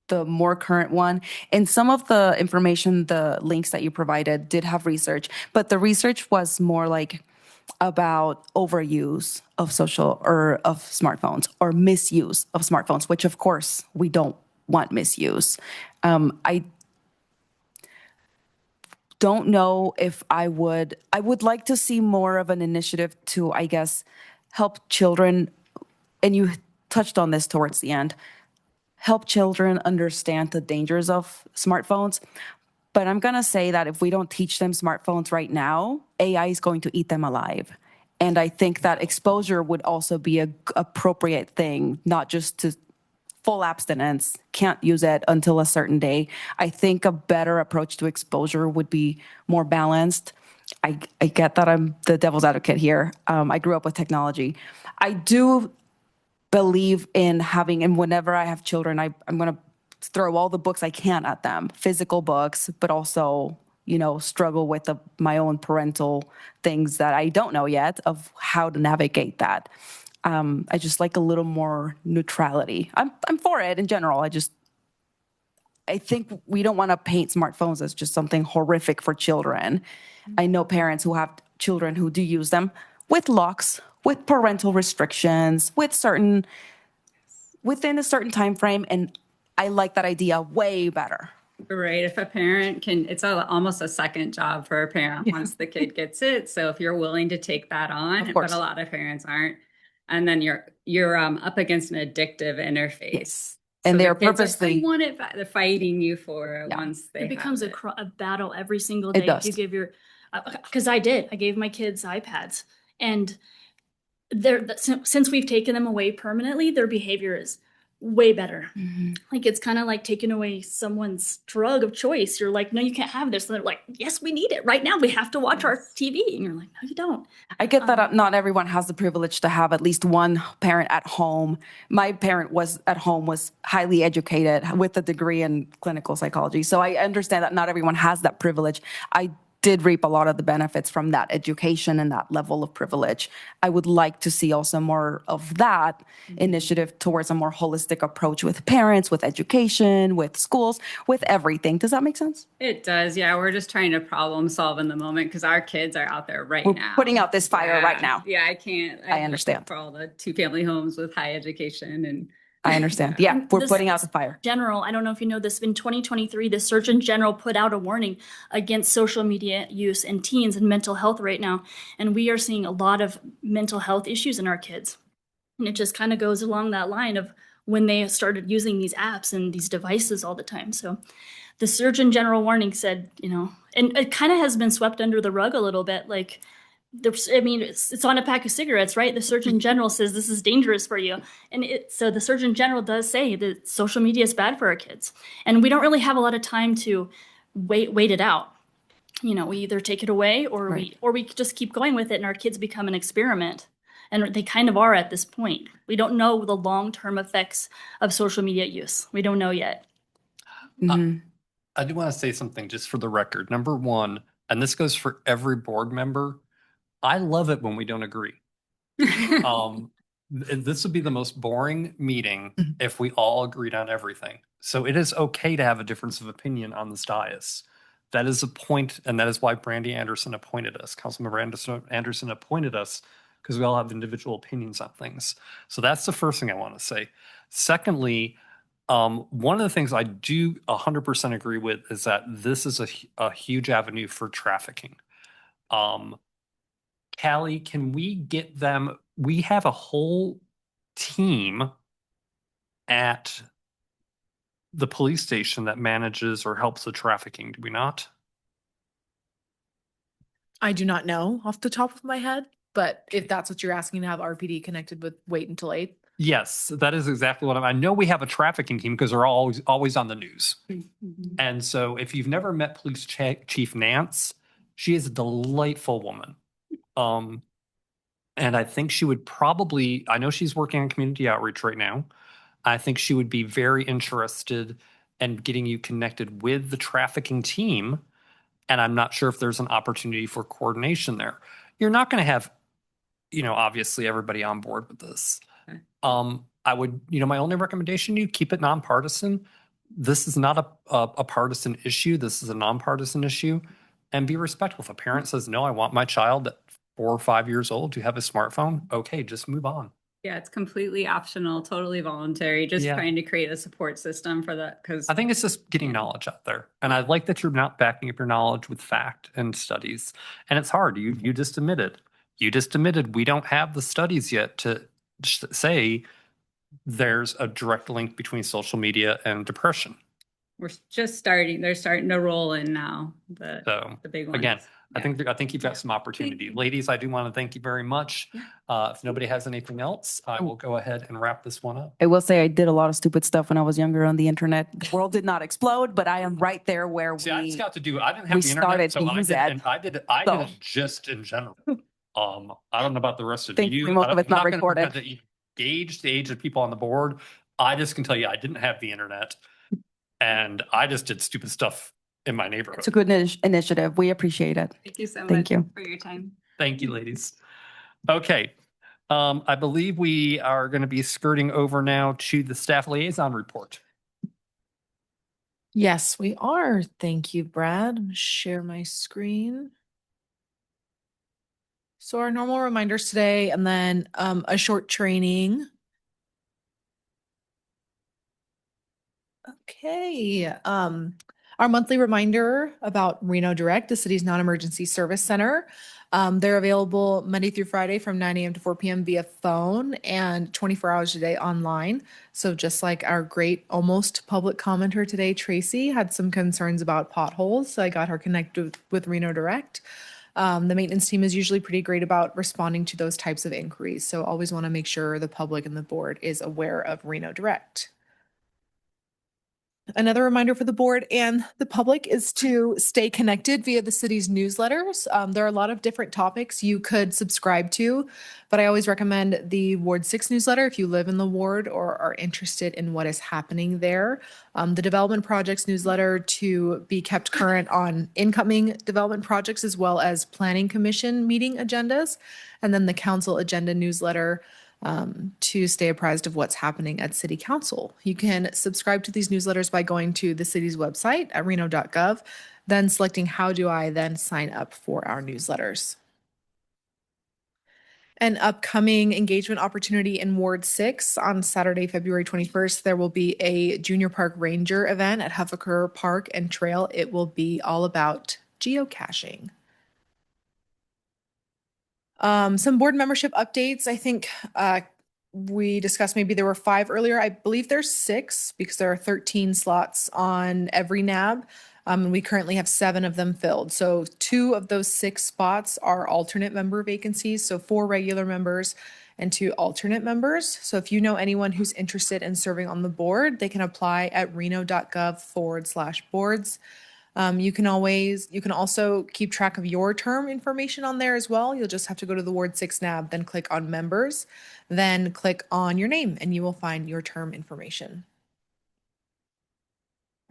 the more current one. And some of the information, the links that you provided did have research, but the research was more like about overuse of of smartphones or misuse of smartphones, which of course we don't want misuse. I don't know if I would like to see more of an initiative to, I guess, help children, and you touched on this towards the end, help children understand the dangers of smartphones. But I'm going to say that if we don't teach them smartphones right now, AI is going to eat them alive. And I think that exposure would also be a appropriate thing, not just to full abstinence, can't use it until a certain day. I think a better approach to exposure would be more balanced. I get that I'm the devil's advocate here. I grew up with technology. I do believe in having, and whenever I have children, I'm going to throw all the books I can at them, physical books, but also, struggle with my own parental things that I don't know yet of how to navigate that. I just like a little more neutrality. I'm for it in general. I think we don't want to paint smartphones as just something horrific for children. I know parents who have children who do use them with locks, with parental restrictions, within a certain time frame, and I like that idea way better. Right. If a parent can, it's almost a second job for a parent once the kid gets it. So if you're willing to take that on, Of course. but a lot of parents aren't, and then you're up against an addictive interface. Yes. So And the they're kids purposely they want it. They're fighting you for it Yeah. once they. It becomes have a battle every single It day. does. You give your, because I gave my kids iPads, and since we've taken them away permanently, their behavior is way better. Like it's kind of like taking away someone's drug of choice. You're like, no, you can't have this. And they're like, yes, we need it right now. We have to watch our TV. And you're like, no, you don't. I get that not everyone has the privilege to have at least one parent at home. My parent was highly educated with a degree in clinical psychology. So I understand that not everyone has that privilege. I did reap a lot of the benefits from that education and that level of privilege. I would like to see also more of that initiative towards a more holistic approach with parents, with education, with schools, with everything. Does that make sense? It does. Yeah. We're just trying to problem solve in the moment because our kids are out there right We're now. putting out this fire right now. Yeah. I can't. I understand. For all the 2-family homes with high education and. I understand. Yeah, And we're this putting out the fire. General, I don't know if you know this, in 2023, the Surgeon General put out a warning against social media use in teens and mental health right now. And we are seeing a lot of mental health issues in our kids. And it just kind of goes along that line of when they started using these apps and these devices all the time. So the Surgeon General warning said, and it kind of has been swept under the rug a little bit. Like, it's on a pack of cigarettes, right? The Surgeon General says this is dangerous for you. And so the Surgeon General does say that social media is bad for our kids. And we don't really have a lot of time to wait it out. We either take it away or Right. we just keep going with it, and our kids become an experiment. And they kind of are at this point. We don't know the long-term effects of social media use. We don't know yet. I do want to say something just for the record. Number one, and this goes for every board member, I love it when we don't agree. This would be the most boring meeting if we all agreed on everything. So it is okay to have a difference of opinion on this dais. That is a point, and that is why Brandy Anderson appointed us. Councilmember Anderson appointed us because we all have individual opinions on things. So that's the first thing I want to say. Secondly, one of the things I do 100% agree with is that this is a huge avenue for trafficking. Callie, can we get them? We have a whole team at the police station that manages or helps with trafficking, do we not? I do not know off the top of my head, but if that's what you're asking, to have RPD connected with wait until 8. Yes, that is exactly what I know. We have a trafficking team because they're always on the news. And so if you've never met Police Chief Nance, she is a delightful woman. And I think she would probably, I know she's working on community outreach right now. I think she would be very interested in getting you connected with the trafficking team. And I'm not sure if there's an opportunity for coordination there. You're not going to have, obviously everybody on board with this. Okay. I would, my only recommendation, you keep it nonpartisan. This is not a partisan issue. This is a nonpartisan issue. And be respectful. If a parent says, no, I want my child at 4 or 5 years old to have a smartphone, okay, just move on. Yeah, it's completely optional, totally voluntary, just trying to create a support system for that. Because I think it's just getting knowledge out there. And I like that you're not backing up your knowledge with fact and studies. And it's hard. You just admitted. You just admitted we don't have the studies yet to say there's a direct link between social media and depression. we're just starting. They're starting to roll in now. The big ones. Again, Yeah. I think you've got some opportunity. Ladies, I do want to thank you very much. If nobody has anything else, I will go ahead and wrap this one up. I will say I did a lot of stupid stuff when I was younger on the internet. The world did not explode, but I am right there where See, I just got to do. I didn't we have the internet, started so to I use did, it. and I did it just in general. I don't know about the rest of Thankfully, you. most of it's I'm not gonna recorded. pretend that you gauge the age of people on the board. I just can tell you, I didn't have the internet, and I just did stupid stuff in my neighborhood. It's a good initiative. We appreciate it. Thank you so much Thank you. for your time. Thank you, ladies. Okay. I believe we are going to be skirting over now to the staff liaison report. Yes, we are. Thank you, Brad. I'm gonna share my screen. So our normal reminders today, and then a short training. Okay. Our monthly reminder about Reno Direct, the city's non-emergency service center. They're available Monday through Friday from 9 a.m. to 4 p.m. via phone and 24 hours a day online. So just like our great almost public commenter today, Tracy had some concerns about potholes. So I got her connected with Reno Direct. The maintenance team is usually pretty great about responding to those types of inquiries. So always want to make sure the public and the board is aware of Reno Direct. Another reminder for the board and the public is to stay connected via the city's newsletters. There are a lot of different topics you could subscribe to, but I always recommend the Ward 6 newsletter if you live in the ward or are interested in what is happening there. The development projects newsletter to be kept current on incoming development projects as well as planning commission meeting agendas, and then the council agenda newsletter to stay apprised of what's happening at City Council. You can subscribe to these newsletters by going to the city's website at Reno.Gov, then selecting how do I then sign up for our newsletters. An upcoming engagement opportunity in Ward 6 on Saturday, February 21st, there will be a Junior Park Ranger event at Huffaker Park and Trail. It will be all about geocaching. Some board membership updates. I think we discussed maybe there were 5 earlier. I believe there's 6 because there are 13 slots on every NAB. And we currently have 7 of them filled. So 2 of those 6 spots are alternate member vacancies. So 4 regular members and 2 alternate members. So if you know anyone who's interested in serving on the board, they can apply at Reno.gov/boards. You can also keep track of your term information on there as well. You'll just have to go to the Ward 6 NAB, then click on members, then click on your name and you will find your term information.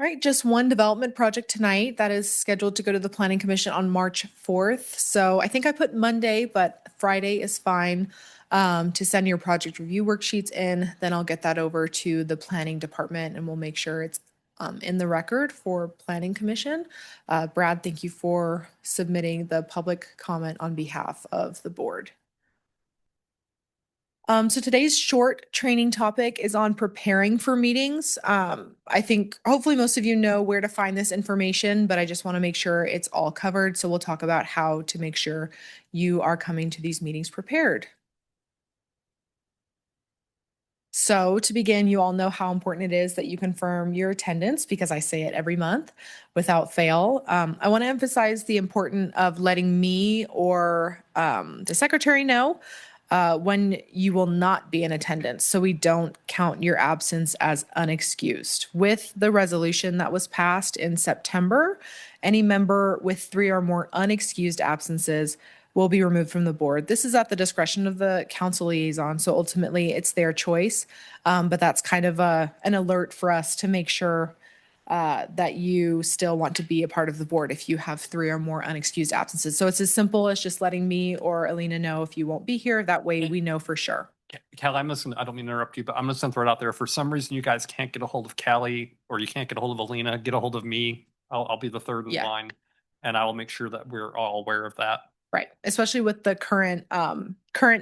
All right, just one development project tonight that is scheduled to go to the Planning Commission on March 4th. So I think I put Monday, but Friday is fine to send your project review worksheets in. Then I'll get that over to the planning department and we'll make sure it's in the record for Planning Commission. Brad, thank you for submitting the public comment on behalf of the board. So today's short training topic is on preparing for meetings. I think hopefully most of you know where to find this information, but I just want to make sure it's all covered. So we'll talk about how to make sure you are coming to these meetings prepared. So to begin, you all know how important it is that you confirm your attendance because I say it every month without fail. I want to emphasize the importance of letting me or the secretary know when you will not be in attendance so we don't count your absence as unexcused. With the resolution that was passed in September, any member with 3 or more unexcused absences will be removed from the board. This is at the discretion of the council liaison, so ultimately it's their choice. But that's kind of an alert for us to make sure that you still want to be a part of the board if you have 3 or more unexcused absences. So it's as simple as just letting me or Alina know if you won't be here. That way we know for sure. Callie, I don't mean to interrupt you, but I'm just gonna throw it out there. If for some reason you guys can't get a hold of Callie or you can't get a hold of Alina, get a hold of me. I'll be the third in line and I will make sure that we're all aware of that. Right. Especially with the current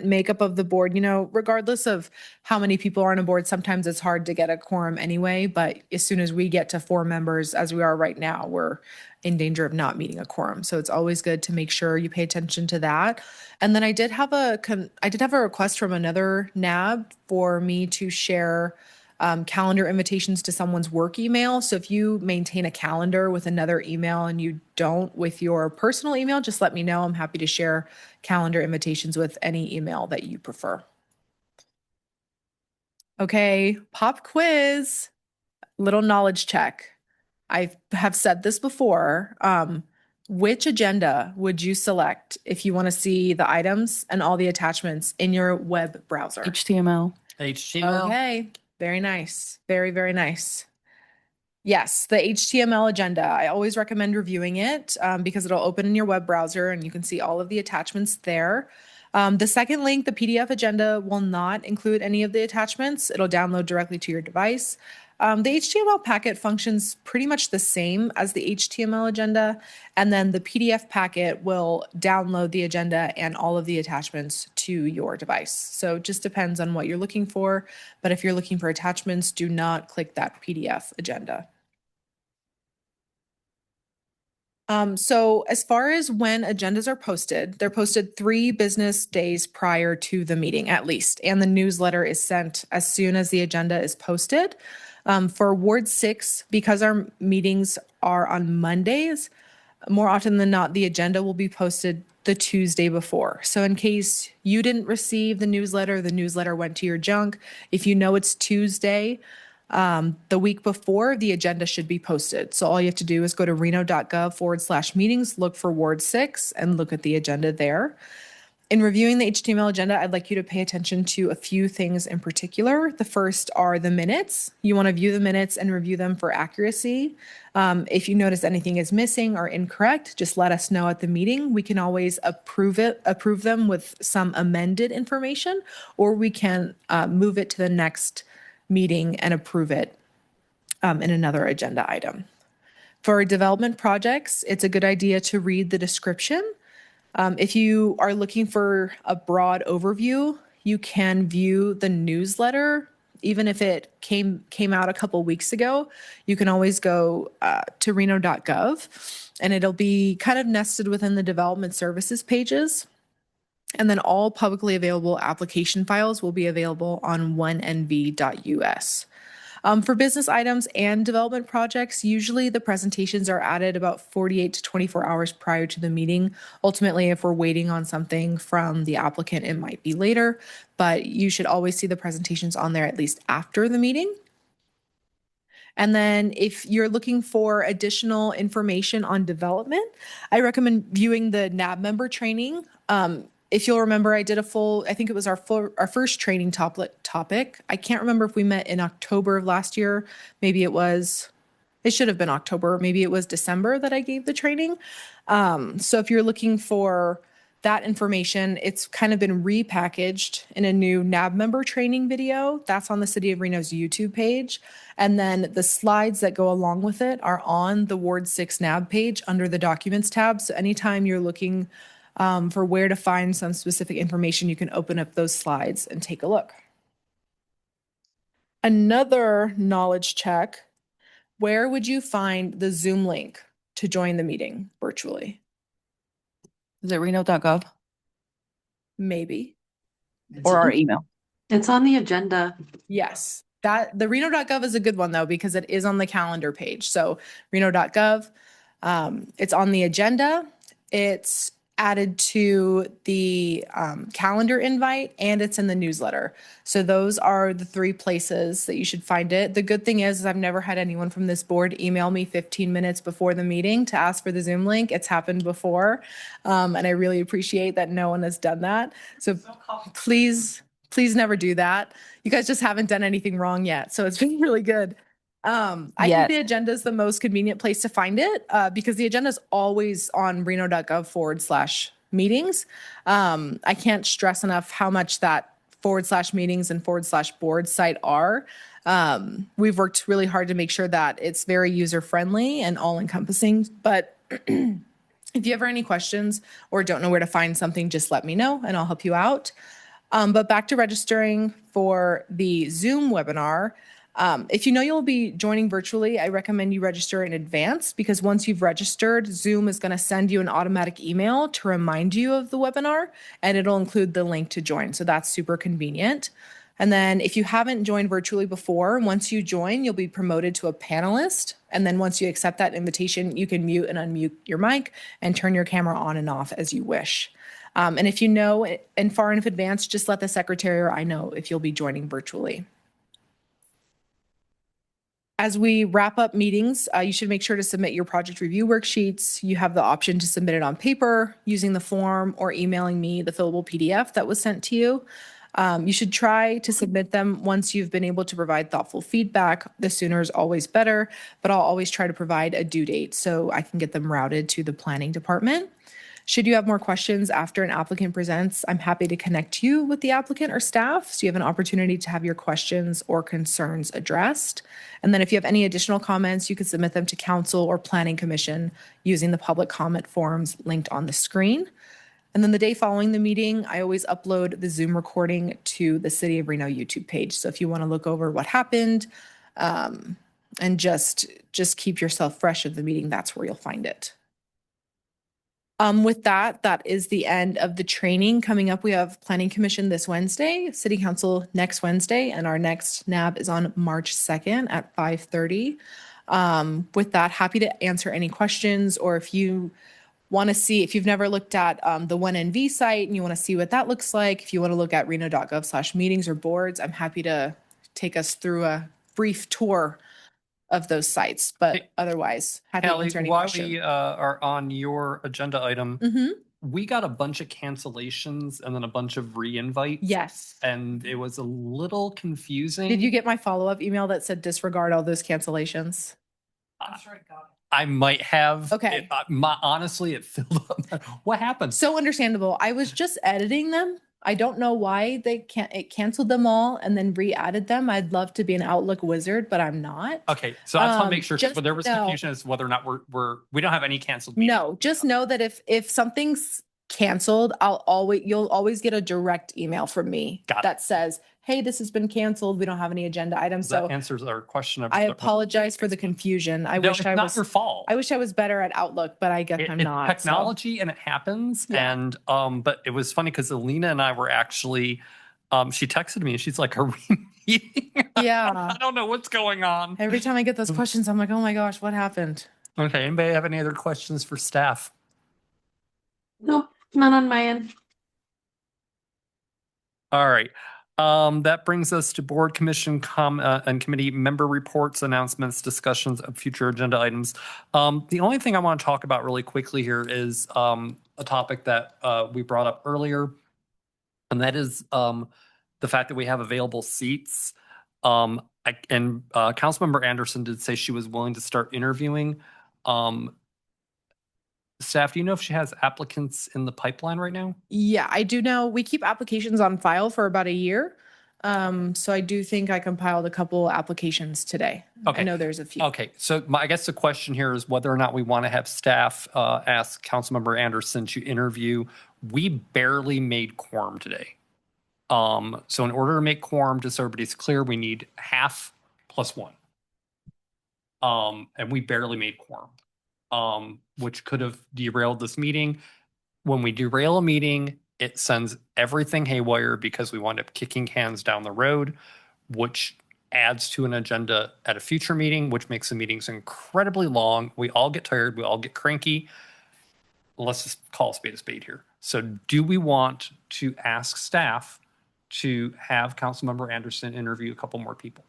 makeup of the board, regardless of how many people are on a board, sometimes it's hard to get a quorum anyway. But as soon as we get to 4 members, as we are right now, we're in danger of not meeting a quorum. So it's always good to make sure you pay attention to that. And then I did have a request from another NAB for me to share calendar invitations to someone's work email. So if you maintain a calendar with another email and you don't with your personal email, just let me know. I'm happy to share calendar invitations with any email that you prefer. Okay, pop quiz, little knowledge check. I have said this before. Which agenda would you select if you want to see the items and all the attachments in your web browser? HTML. Okay. Very nice. Very, very nice. Yes, the HTML agenda. I always recommend reviewing it because it'll open in your web browser and you can see all of the attachments there. The second link, the PDF agenda, will not include any of the attachments. It'll download directly to your device. The HTML packet functions pretty much the same as the HTML agenda, and then the PDF packet will download the agenda and all of the attachments to your device. So it just depends on what you're looking for, but if you're looking for attachments, do not click that PDF agenda. So as far as when agendas are posted, they're posted 3 business days prior to the meeting at least, and the newsletter is sent as soon as the agenda is posted. For Ward 6, because our meetings are on Mondays, more often than not, the agenda will be posted the Tuesday before. So in case you didn't receive the newsletter went to your junk, if you know it's Tuesday, the week before, the agenda should be posted. So all you have to do is go to Reno.Gov/meetings, look for Ward 6, and look at the agenda there. In reviewing the HTML agenda, I'd like you to pay attention to a few things in particular. The first are the minutes. You want to view the minutes and review them for accuracy. If you notice anything is missing or incorrect, just let us know at the meeting. We can always approve them with some amended information, or we can move it to the next meeting and approve it in another agenda item. For development projects, it's a good idea to read the description. If you are looking for a broad overview, you can view the newsletter. Even if it came out a couple weeks ago, you can always go to Reno.Gov, and it'll be kind of nested within the development services pages. And then all publicly available application files will be available on 1nv.us. For business items and development projects, usually the presentations are added about 48 to 24 hours prior to the meeting. Ultimately, if we're waiting on something from the applicant, it might be later, but you should always see the presentations on there at least after the meeting. And then if you're looking for additional information on development, I recommend viewing the NAB member training. If you'll remember, I did I think it was our first training topic. I can't remember if we met in October of last year. Maybe it should have been October. Maybe it was December that I gave the training. So if you're looking for that information, it's kind of been repackaged in a new NAB member training video. That's on the City of Reno's YouTube page. And then the slides that go along with it are on the Ward 6 NAB page under the Documents tab. So anytime you're looking for where to find some specific information, you can open up those slides and take a look. Another knowledge check, where would you find the Zoom link to join the meeting virtually? Is it Reno.gov Maybe. or our email? It's on the agenda. Yes. The Reno.gov is a good one though, because it is on the calendar page. So Reno.gov, it's on the agenda. It's added to the calendar invite, and it's in the newsletter. So those are the 3 places that you should find it. The good thing is I've never had anyone from this board email me 15 minutes before the meeting to ask for the Zoom link. It's happened before, and I really appreciate that no one has done that. So please never do that. You guys just haven't done anything wrong yet. So it's been really good. I think the agenda is the most convenient place to find it because the agenda is always on Reno.Gov/meetings. I can't stress enough how much that /meetings and /board site are. We've worked really hard to make sure that it's very user-friendly and all-encompassing. But if you ever have any questions or don't know where to find something, just let me know and I'll help you out. But back to registering for the Zoom webinar. If you know you'll be joining virtually, I recommend you register in advance because once you've registered, Zoom is going to send you an automatic email to remind you of the webinar, and it'll include the link to join. So that's super convenient. And then if you haven't joined virtually before, once you join, you'll be promoted to a panelist. And then once you accept that invitation, you can mute and unmute your mic and turn your camera on and off as you wish. And if you know and far enough advance, just let the secretary or I know if you'll be joining virtually. As we wrap up meetings, you should make sure to submit your project review worksheets. You have the option to submit it on paper, using the form, or emailing me the fillable PDF that was sent to you. You should try to submit them once you've been able to provide thoughtful feedback. The sooner is always better, but I'll always try to provide a due date so I can get them routed to the planning department. Should you have more questions after an applicant presents, I'm happy to connect you with the applicant or staff so you have an opportunity to have your questions or concerns addressed. And then if you have any additional comments, you can submit them to council or planning commission using the public comment forms linked on the screen. And then the day following the meeting, I always upload the Zoom recording to the City of Reno YouTube page. So if you want to look over what happened and just keep yourself fresh of the meeting, that's where you'll find it. With that, that is the end of the training. Coming up, we have Planning Commission this Wednesday, City Council next Wednesday, and our next NAB is on March 2nd at 5:30. With that, happy to answer any questions, or if you want to see, if you've never looked at the 1NV site and you want to see what that looks like, if you want to look at Reno.Gov/meetings or boards, I'm happy to take us through a brief tour of those sites. But Hey, otherwise, happy to Kelly, answer any while questions. we are on your agenda item, we got a bunch of cancellations and then a bunch of re-invites. Yes. And it was a little confusing. Did you get my follow-up email that said disregard all those cancellations? I'm sure I got it. I might have. Okay. Honestly, it filled up. What happened? So understandable. I was just editing them. I don't know why it canceled them all and then re-added them. I'd love to be an Outlook wizard, but I'm not. Okay, so I just want to make sure, just but there was know- confusion as to whether or not we don't have any canceled meetings. No, just know that if something's canceled, you'll always get a direct email from me that says, hey, this has been canceled. We don't have any agenda items. That So answers our question. I apologize for the confusion. I wish I was not your fault. I wish I was better at Outlook, but I guess I'm not. It's technology and it happens. Yeah. And but it was funny because Alina and I were actually she texted me and she's like, are we meeting? Yeah. I don't know what's going on. Every time I get those questions, I'm like, oh my gosh, what happened? Okay, anybody have any other questions for staff? No, none on my end. All right. That brings us to board, commission, and committee member reports, announcements, discussions of future agenda items. The only thing I want to talk about really quickly here is a topic that we brought up earlier, and that is the fact that we have available seats. Councilmember Anderson did say she was willing to start interviewing. Staff, do you know if she has applicants in the pipeline right now? Yeah, I do know. We keep applications on file for about a year. So I do think I compiled a couple applications today. Okay. I know there's a few. Okay, so I guess the question here is whether or not we want to have staff ask Councilmember Anderson to interview. We barely made quorum today. So in order to make quorum, just so everybody's clear, we need half plus one. And we barely made quorum, which could have derailed this meeting. When we derail a meeting, it sends everything haywire because we wind up kicking cans down the road, which adds to an agenda at a future meeting, which makes the meetings incredibly long. We all get tired. We all get cranky. Let's just call a spade here. So do we want to ask staff to have Councilmember Anderson interview a couple more people?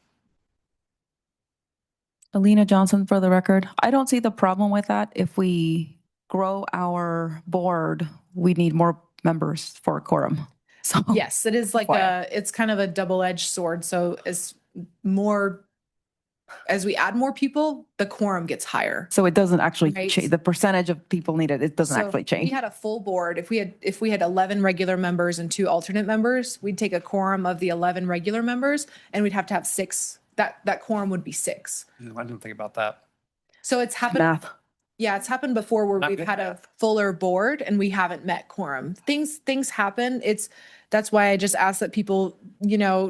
Alina Johnson, for the record. I don't see the problem with that. If we grow our board, we need more members for a quorum. So Yes, it is like it's kind of a double-edged sword. So as we add more people, the quorum gets higher. So it doesn't actually Right. change. The percentage of people needed, it doesn't So actually if change. we had a full board, if we had 11 regular members and 2 alternate members, we'd take a quorum of the 11 regular members and we'd have to have 6. That quorum would be 6. I didn't think about that. So it's happened. Math. Yeah, it's happened before where Not we've good had a math. fuller board and we haven't met quorum. Things happen. That's why I just ask that people,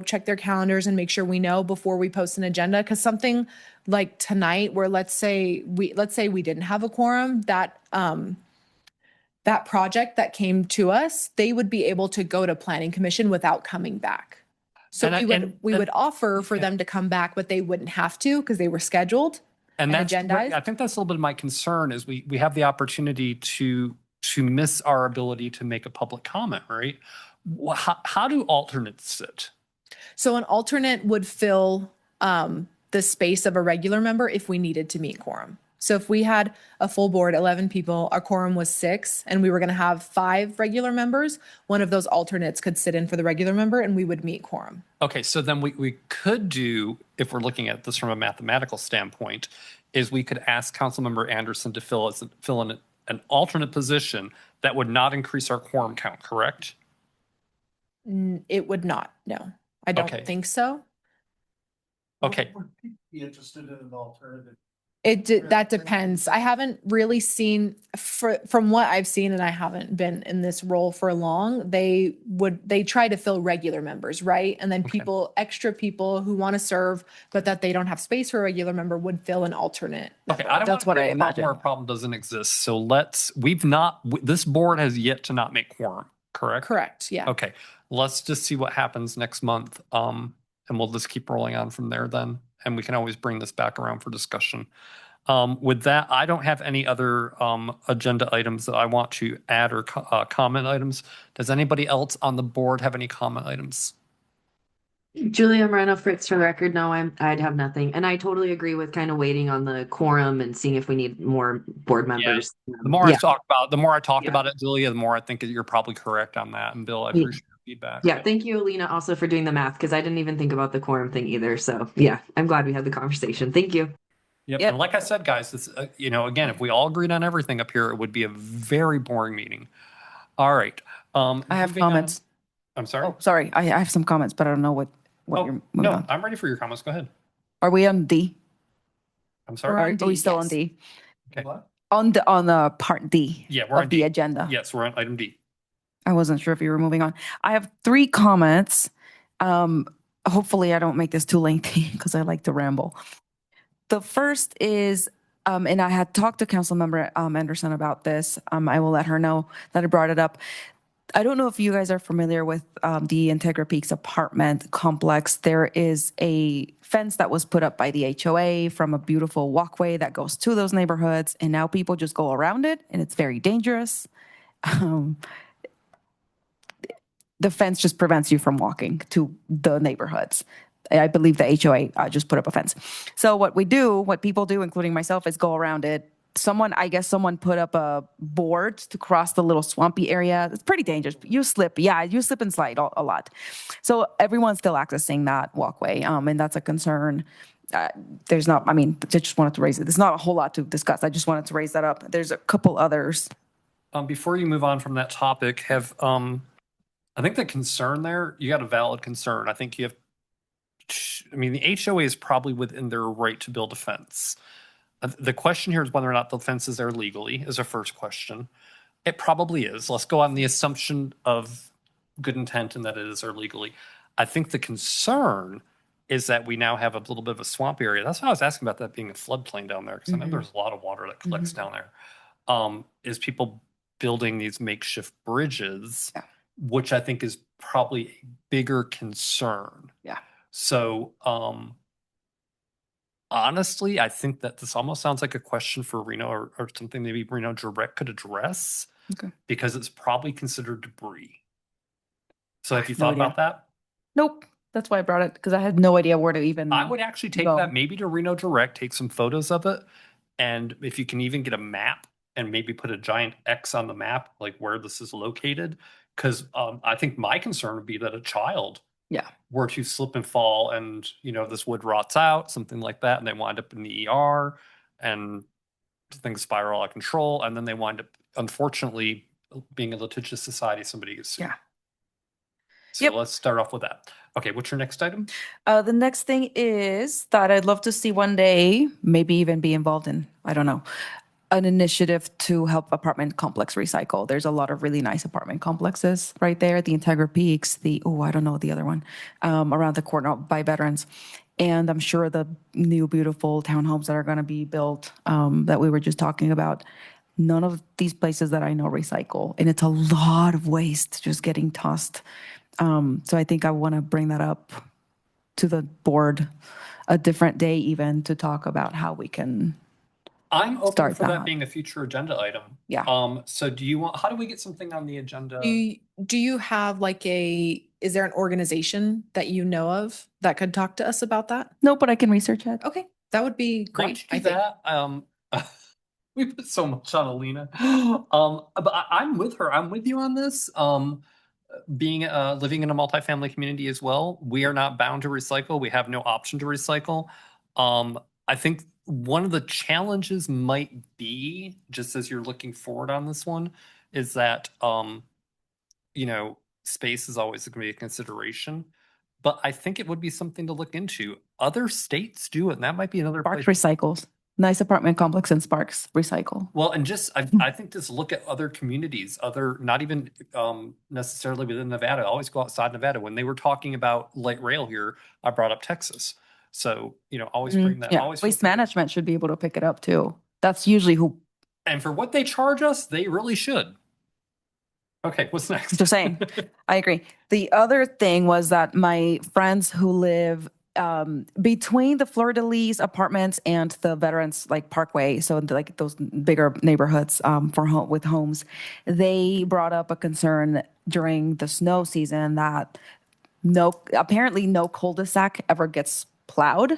check their calendars and make sure we know before we post an agenda. Because something like tonight, where let's say we didn't have a quorum, that project that came to us, they would be able to go to Planning Commission without coming back. So we would offer for them to come back, but they wouldn't have to because they were scheduled. And that's agendized? I think that's a little bit of my concern is we have the opportunity to miss our ability to make a public comment, right? How do alternates sit? So an alternate would fill the space of a regular member if we needed to meet quorum. So if we had a full board, 11 people, our quorum was 6, and we were going to have 5 regular members, one of those alternates could sit in for the regular member and we would meet quorum. Okay, so then we could do, if we're looking at this from a mathematical standpoint, is we could ask Councilmember Anderson to fill in an alternate position, that would not increase our quorum count, correct? It would not, no. I don't Okay. think so. Okay. Would people be interested in an alternative? That depends. I haven't really seen from what I've seen, and I haven't been in this role for long. They try to fill regular members, right? And then Okay. extra people who want to serve, but that they don't have space for a regular member would fill an alternate. Okay, I don't That's want what to I create a problem where a imagine. problem doesn't exist. So this board has yet to not make quorum, correct? Correct, yeah. Okay, let's just see what happens next month. And we'll just keep rolling on from there then. And we can always bring this back around for discussion. With that, I don't have any other agenda items that I want to add or comment items. Does anybody else on the board have any comment items? Julia Moreno Fritz, for the record, no, I'd have nothing. And I totally agree with kind of waiting on the quorum and seeing if we need more board members. The more Yeah. the more I talked Yeah. about it, Julia, the more I think you're probably correct on that. And Bill, I Yeah. appreciate your feedback. Yeah, thank you, Alina, also for doing the math, because I didn't even think about the quorum thing either. So yeah, I'm glad we had the conversation. Thank you. Yep. Yep. And like I said, guys, this, again, if we all agreed on everything up here, it would be a very boring meeting. All right. I have Moving on. comments. I'm sorry. Oh, sorry. I have some comments, but I don't know what you're moving no, on. I'm ready for your comments. Go ahead. Are we on D? I'm sorry. We're on Are we D, still on yes. D? Okay. What? On the part D Yeah, we're on of the D. agenda. Yes, we're on item D. I wasn't sure if you were moving on. I have 3 comments. Hopefully I don't make this too lengthy because I like to ramble. The first is, and I had talked to Councilmember Anderson about this. I will let her know that I brought it up. I don't know if you guys are familiar with the Integra Peaks apartment complex. There is a fence that was put up by the HOA from a beautiful walkway that goes to those neighborhoods, and now people just go around it, and it's very dangerous. The fence just prevents you from walking to the neighborhoods. I believe the HOA just put up a fence. So what people do, including myself, is go around it. Someone put up a board to cross the little swampy area. It's pretty dangerous. You slip and slide a lot. So everyone's still accessing that walkway, and that's a concern. I just wanted to raise it. There's not a whole lot to discuss. I just wanted to raise that up. There's a couple others. Before you move on from that topic, I think the concern there, you got a valid concern. I think the HOA is probably within their right to build a fence. The question here is whether or not the fence is there legally, is a first question. It probably is. Let's go on the assumption of good intent and that it is there legally. I think the concern is that we now have a little bit of a swamp area. That's why I was asking about that being a floodplain down there, because I know there's a lot of water that collects down there. Is people building these makeshift bridges, which I think is probably a bigger concern. Yeah. So, honestly, I think that this almost sounds like a question for Reno or something maybe Reno Direct could address. Okay. Because it's probably considered debris. So have you No thought idea. about that? Nope. That's why I brought it, because I had no idea where to even. I would actually take that maybe to Reno Direct, take some photos of it. And if you can even get a map and maybe put a giant X on the map, like where this is located. Because I think my concern would be that a child were to slip and fall and, this wood rots out, something like that, and they wind up in the ER and things spiral out of control. And then they wind up, unfortunately, being a litigious society, somebody gets sued. Yeah. So let's start off with that. Okay, what's your next item? The next thing is that I'd love to see one day, maybe even be involved in, I don't know, an initiative to help apartment complex recycle. There's a lot of really nice apartment complexes right there. The Integra Peaks, I don't know the other one, around the corner by Veterans. And I'm sure the new beautiful townhomes that are going to be built that we were just talking about, none of these places that I know recycle. And it's a lot of waste just getting tossed. So I think I want to bring that up to the board a different day even to talk about how we can. I'm open start for that that. being a future agenda item. Yeah. So how do we get something on the agenda? Do you have is there an organization that you know of that could talk to us about that? No, but I can research it. Okay, that would be Why great. don't you do that? We put so much on Alina. But I'm with her. I'm with you on this. Being living in a multifamily community as well, we are not bound to recycle. We have no option to recycle. I think one of the challenges might be, just as you're looking forward on this one, is that space is always going to be a consideration. But I think it would be something to look into. Other states do it, and that might be another Sparks place. recycles. Nice apartment complex in Sparks recycle. Well, and just I think just look at other communities, not even necessarily within Nevada. Always go outside Nevada. When they were talking about light rail here, I brought up Texas. So always bring that. Yeah, Always waste management should be able to pick it up too. That's usually who. And for what they charge us, they really should. Okay, what's next? Just saying. I agree. The other thing was that my friends who live between the Fleur de Lis apartments and the Veterans like Parkway, so like those bigger neighborhoods with homes, they brought up a concern during the snow season that apparently no cul-de-sac ever gets plowed.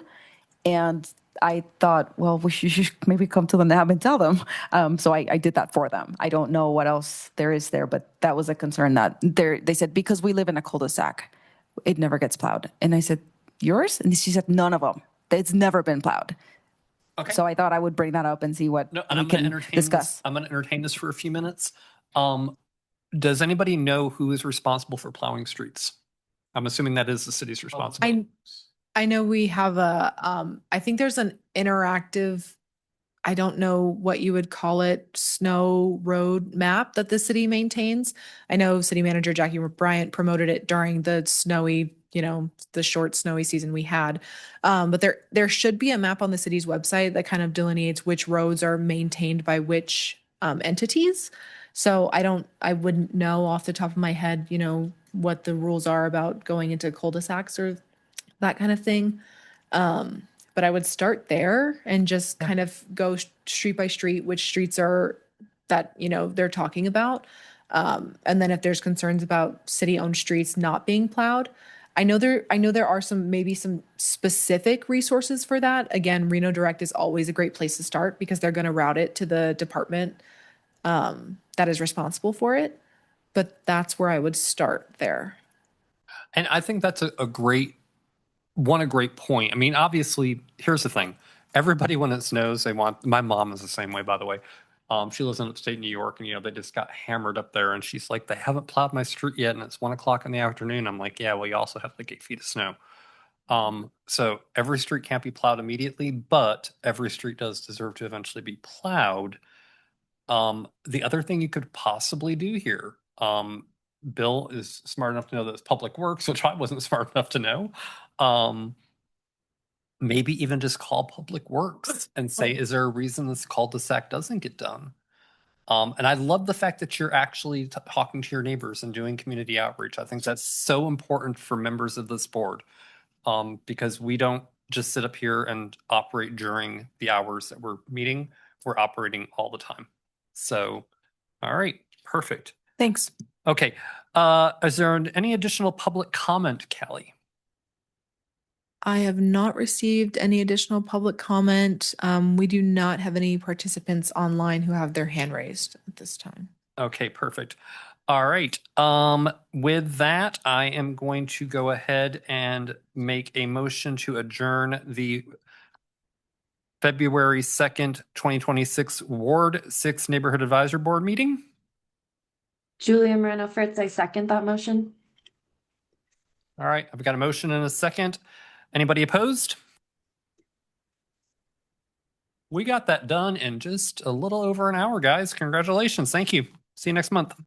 And I thought, well, we should maybe come to the NAB and tell them. So I did that for them. I don't know what else there is there, but that was a concern that they said, because we live in a cul-de-sac, it never gets plowed. And I said, yours? And she said, none of them. It's never been plowed. Okay. So I thought I would bring that up and see what we can discuss. I'm going to entertain this for a few minutes. Does anybody know who is responsible for plowing streets? I'm assuming that is the city's responsibility. I know we have I think there's an interactive, I don't know what you would call it, snow road map that the city maintains. I know city manager Jackie Bryant promoted it during the snowy, the short snowy season we had. But there should be a map on the city's website that kind of delineates which roads are maintained by which entities. So I wouldn't know off the top of my head, what the rules are about going into cul-de-sacs or that kind of thing. But I would start there and just kind of go street by street, which streets are that, they're talking about. And then if there's concerns about city-owned streets not being plowed, I know there are maybe some specific resources for that. Again, Reno Direct is always a great place to start because they're going to route it to the department that is responsible for it. But that's where I would start there. And I think that's a great point. I mean, obviously, here's the thing. Everybody, when it snows, my mom is the same way, by the way. She lives in upstate New York, and they just got hammered up there. And she's like, they haven't plowed my street yet, and it's 1:00 in the afternoon. I'm like, yeah, well, you also have like 8 feet of snow. So every street can't be plowed immediately, but every street does deserve to eventually be plowed. The other thing you could possibly do here, Bill is smart enough to know that it's public works, which I wasn't smart enough to know. Maybe even just call Public Works and say, is there a reason this cul-de-sac doesn't get done? And I love the fact that you're actually talking to your neighbors and doing community outreach. I think that's so important for members of this board, because we don't just sit up here and operate during the hours that we're meeting. We're operating all the time. So, all right, perfect. Thanks. Okay. Is there any additional public comment, Callie? I have not received any additional public comment. We do not have any participants online who have their hand raised at this time. Okay, perfect. All right. With that, I am going to go ahead and make a motion to adjourn the February 2nd, 2026 Ward 6 Neighborhood Advisory Board meeting. Julia Moreno Fritz, I second that motion. All right, I've got a motion and a second. Anybody opposed? We got that done in just a little over an hour, guys. Congratulations. Thank you. See you next month.